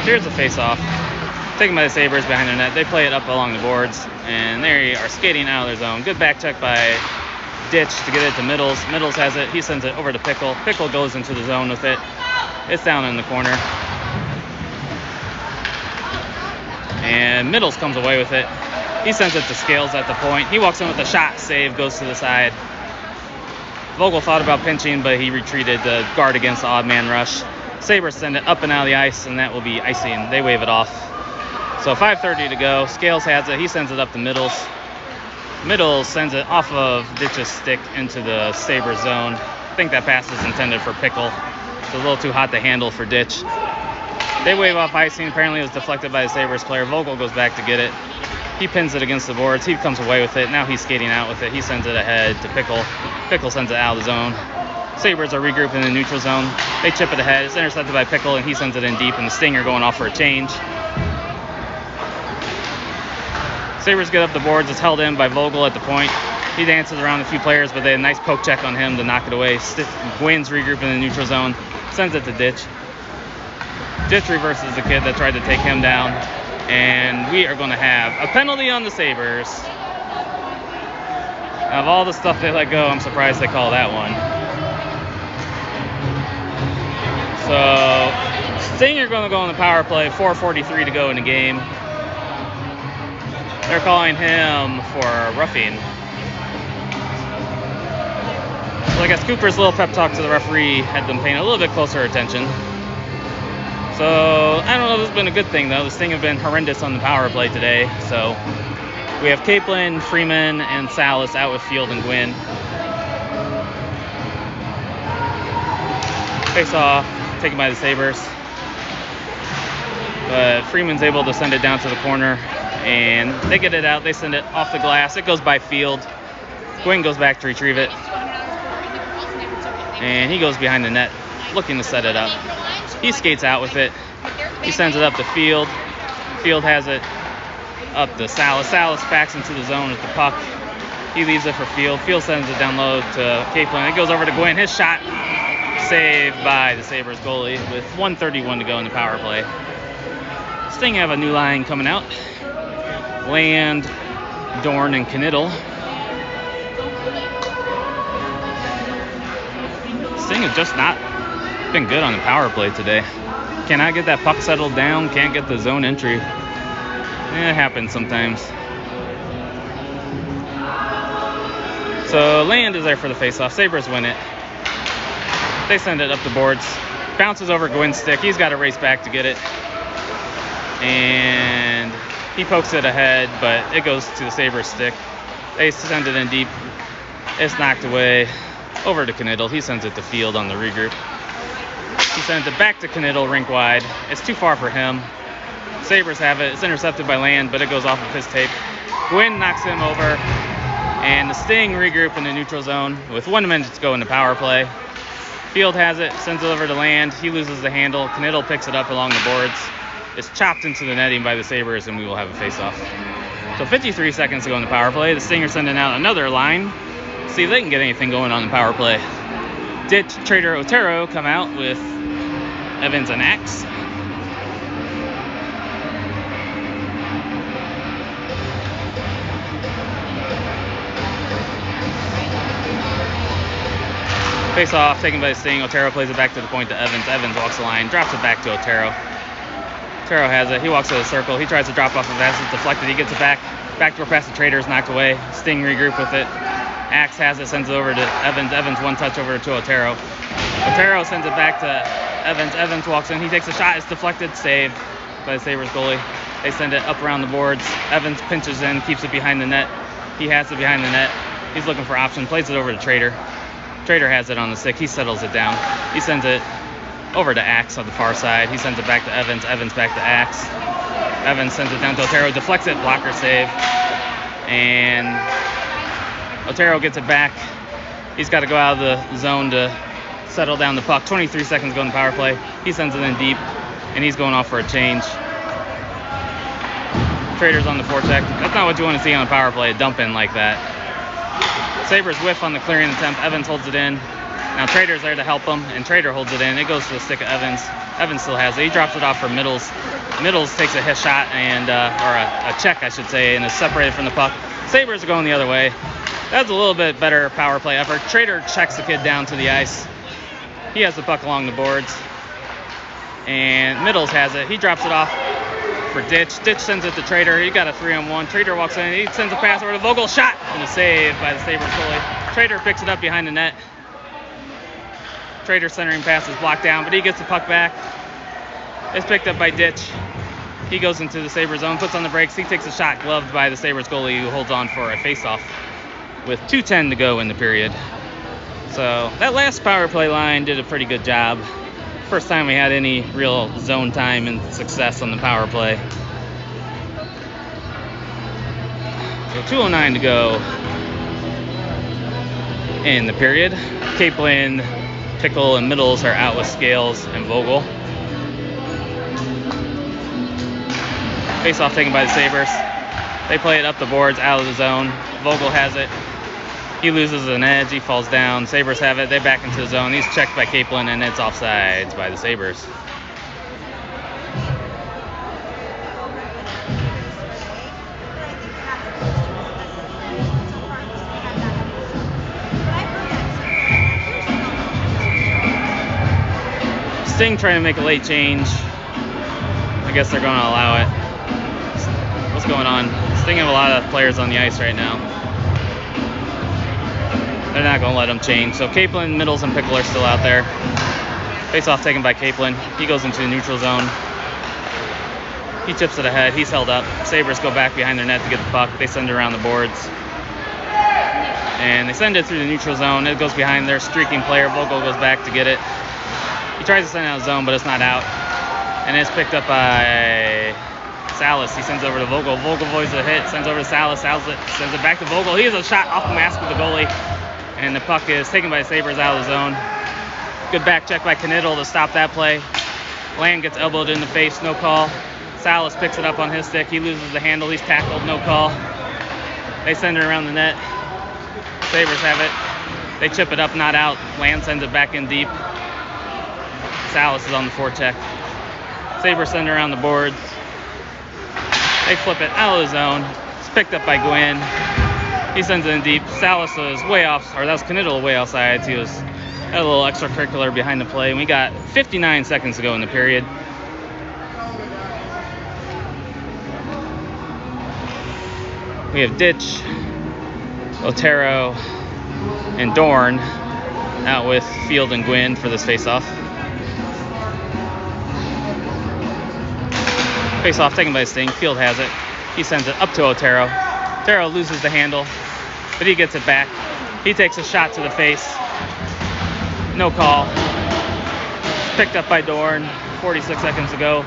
Here's a face-off. Taken by the Sabres behind their net. They play it up along the boards, and they are skating out of their zone. Good back check by Ditch to get it to Middles. Middles has it. He sends it over to Pickle. Pickle goes into the zone with it. It's down in the corner. And Middles comes away with it. He sends it to Scales at the point. He walks in with a shot. Save, goes to the side. Vogel thought about pinching, but he retreated to guard against the odd man rush. Sabres send it up and out of the ice, and that will be icing. They wave it off. So 5:30 to go. Scales has it. He sends it up to Middles. Middles sends it off of Ditch's stick into the Sabres zone. I think that pass is intended for Pickle. It's a little too hot to handle for Ditch. They wave off icing. Apparently it was deflected by the Sabres player. Vogel goes back to get it. He pins it against the boards. He comes away with it. Now he's skating out with it. He sends it ahead to Pickle. Pickle sends it out of the zone. Sabres are regrouping in the neutral zone. They chip it ahead. It's intercepted by Pickle, and he sends it in deep, and the Stinger going off for a change. Sabres get up the boards. It's held in by Vogel at the point. He dances around a few players, but they had a nice poke check on him to knock it away. Gwyn's regrouping in the neutral zone. Sends it to Ditch. Ditch reverses the kid that tried to take him down. And we are going to have a penalty on the Sabres. Of all the stuff they let go, I'm surprised they call that one. So, Stinger going to go on the power play. 4:43 to go in the game. They're calling him for roughing. So I guess Cooper's little pep talk to the referee had them paying a little bit closer attention. So I don't know if this has been a good thing though. This thing have been horrendous on the power play today. So we have Capelin, Freeman, and Salas out with Field and Gwyn. Face off, taken by the Sabres. But Freeman's able to send it down to the corner. And they get it out. They send it off the glass. It goes by Field. Gwyn goes back to retrieve it. And he goes behind the net, looking to set it up. He skates out with it. He sends it up to Field. Field has it up to Salas. Salas backs into the zone with the puck. He leaves it for Field. Field sends it down low to Capelin. It goes over to Gwyn. His shot saved by the Sabres goalie with 1:31 to go in the power play. Sting have a new line coming out. Land, Dorn, and Knittel. Sting has just not been good on the power play today. Cannot get that puck settled down. Can't get the zone entry. It happens sometimes. So Land is there for the faceoff. Sabres win it. They send it up the boards. Bounces over Gwyn's stick. He's got to race back to get it. And he pokes it ahead, but it goes to the Sabres stick. They send it in deep. It's knocked away over to Knittel. He sends it to Field on the regroup. He sends it back to Knittel, rink wide. It's too far for him. Sabres have it. It's intercepted by Land, but it goes off of his tape. Gwyn knocks him over, and the Sting regroup in the neutral zone with 1 minute to go in the power play. Field has it, sends it over to Land. He loses the handle. Knittel picks it up along the boards. It's chopped into the netting by the Sabres, and we will have a face-off. So 53 seconds to go in the power play. The Stingers sending out another line. See if they can get anything going on the power play. Ditch, Trader, Otero come out with Evans and Axe. Face off, taken by the Sting. Otero plays it back to the point to Evans. Evans walks the line, drops it back to Otero. Otero has it. He walks to the circle. He tries to drop off the pass. It's deflected. He gets it back. Backdoor pass to Trader is knocked away. Sting regroup with it. Axe has it, sends it over to Evans. Evans one touch over to Otero. Otero sends it back to Evans walks in. He takes a shot. It's deflected. Saved by the Sabres goalie. They send it up around the boards. Evans pinches in, keeps it behind the net. He has it behind the net. He's looking for option. Plays it over to Trader. Trader has it on the stick. He settles it down. He sends it over to Axe on the far side. He sends it back to Evans. Evans back to Axe. Evans sends it down to Otero. Deflects it. Blocker save. And Otero gets it back. He's got to go out of the zone to settle down the puck. 23 seconds go in the power play. He sends it in deep, and he's going off for a change. Trader's on the forecheck. That's not what you want to see on a power play, a dump in like that. Sabres whiff on the clearing attempt. Evans holds it in. Now Trader's there to help him, and Trader holds it in. It goes to the stick of Evans. Evans still has it. He drops it off for Middles. Middles takes a hit shot, and or a check, I should say, and is separated from the puck. Sabres are going the other way. That's a little bit better power play effort. Trader checks the kid down to the ice. He has the puck along the boards, and Middles has it. He drops it off for Ditch. Ditch sends it to Trader. He got a 3-on-1. Trader walks in. He sends a pass over to Vogel. Shot, and a save by the Sabres goalie. Trader picks it up behind the net. Trader centering pass is blocked down, but he gets the puck back. It's picked up by Ditch. He goes into the Sabres zone, puts on the brakes. He takes a shot, gloved by the Sabres goalie, who holds on for a face-off with 2:10 to go in the period. So that last power play line did a pretty good job. First time we had any real zone time and success on the power play. So 2:09 to go in the period. Capelin, Pickle, and Middles are out with Scales and Vogel. Face-off taken by the Sabres. They play it up the boards, out of the zone. Vogel has it. He loses an edge. He falls down. Sabres have it. They back into the zone. He's checked by Capelin, and it's offsides by the Sabres. Sting trying to make a late change. I guess they're going to allow it. What's going on? Sting have a lot of players on the ice right now. They're not going to let him change. So Capelin, Middles, and Pickle are still out there. Face-off taken by Capelin. He goes into the neutral zone. He chips it ahead. He's held up. Sabres go back behind their net to get the puck. They send it around the boards. And they send it through the neutral zone. It goes behind their streaking player. Vogel goes back to get it. He tries to send it out of zone, but it's not out. And it's picked up by Salas. He sends over to Vogel. Vogel avoids the hit. Sends over to Salas. Salas sends it back to Vogel. He has a shot off the mask of the goalie. And the puck is taken by the Sabres out of the zone. Good back check by Knittel to stop that play. Land gets elbowed in the face, no call. Salas picks it up on his stick. He loses the handle. He's tackled, no call. They send it around the net. Sabres have it. They chip it up, not out. Land sends it back in deep. Salas is on the forecheck. Sabres send it around the boards. They flip it out of the zone. It's picked up by Gwynn. He sends it in deep. Salas was way off, or that was Knittel way outside. He was had a little extracurricular behind the play. And we got 59 seconds to go in the period. We have Ditch, Otero, and Dorn out with Field and Gwynn for this face-off. Face-off taken by Sting. Field has it. He sends it up to Otero. Otero loses the handle, but he gets it back. He takes a shot to the face. No call. Picked up by Dorn. 46 seconds to go.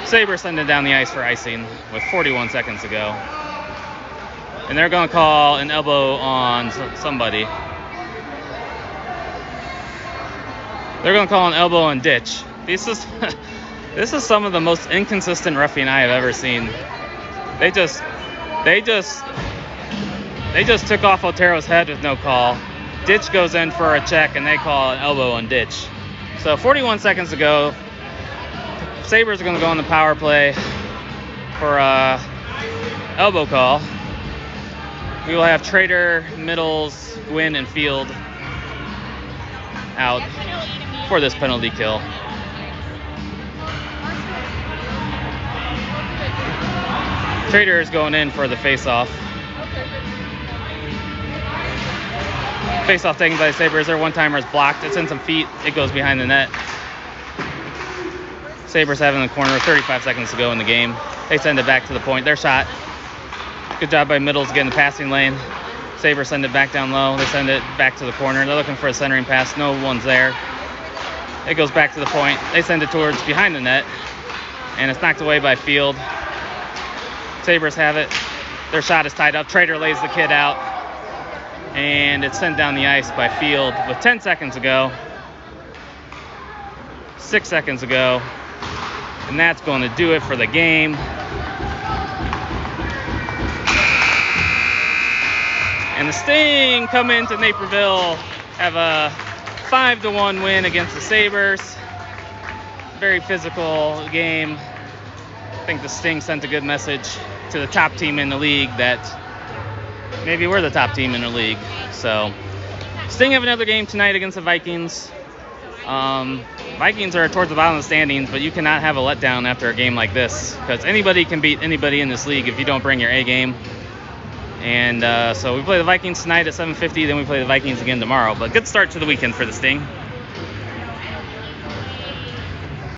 Sabres send it down the ice for icing with 41 seconds to go. And they're going to call an elbow on somebody. They're going to call an elbow on Ditch. This is some of the most inconsistent roughing I have ever seen. They just took off Otero's head with no call. Ditch goes in for a check, and they call an elbow on Ditch. So 41 seconds to go. Sabres are going to go on the power play for a elbow call. We will have Trader, Middles, Gwynn, and Field out for this penalty kill. Trader is going in for the face-off. Face-off taken by the Sabres. Their one-timer is blocked. It's in some feet. It goes behind the net. Sabres have it in the corner with 35 seconds to go in the game. They send it back to the point. Their shot. Good job by Middles getting the passing lane. Sabres send it back down low. They send it back to the corner. They're looking for a centering pass. No one's there. It goes back to the point. They send it towards behind the net. And it's knocked away by Field. Sabres have it. Their shot is tied up. Trader lays the kid out. And it's sent down the ice by Field with 10 seconds to go. 6 seconds to go. And that's going to do it for the game. And the Sting come into Naperville, have a 5-1 win against the Sabres. Very physical game. I think the Sting sent a good message to the top team in the league that maybe we're the top team in the league. So Sting have another game tonight against the Vikings. Vikings are towards the bottom of the standings, but you cannot have a letdown after a game like this because anybody can beat anybody in this league if you don't bring your A game. And so we play the Vikings tonight at 7:50, then we play the Vikings again tomorrow. But good start to the weekend for the Sting.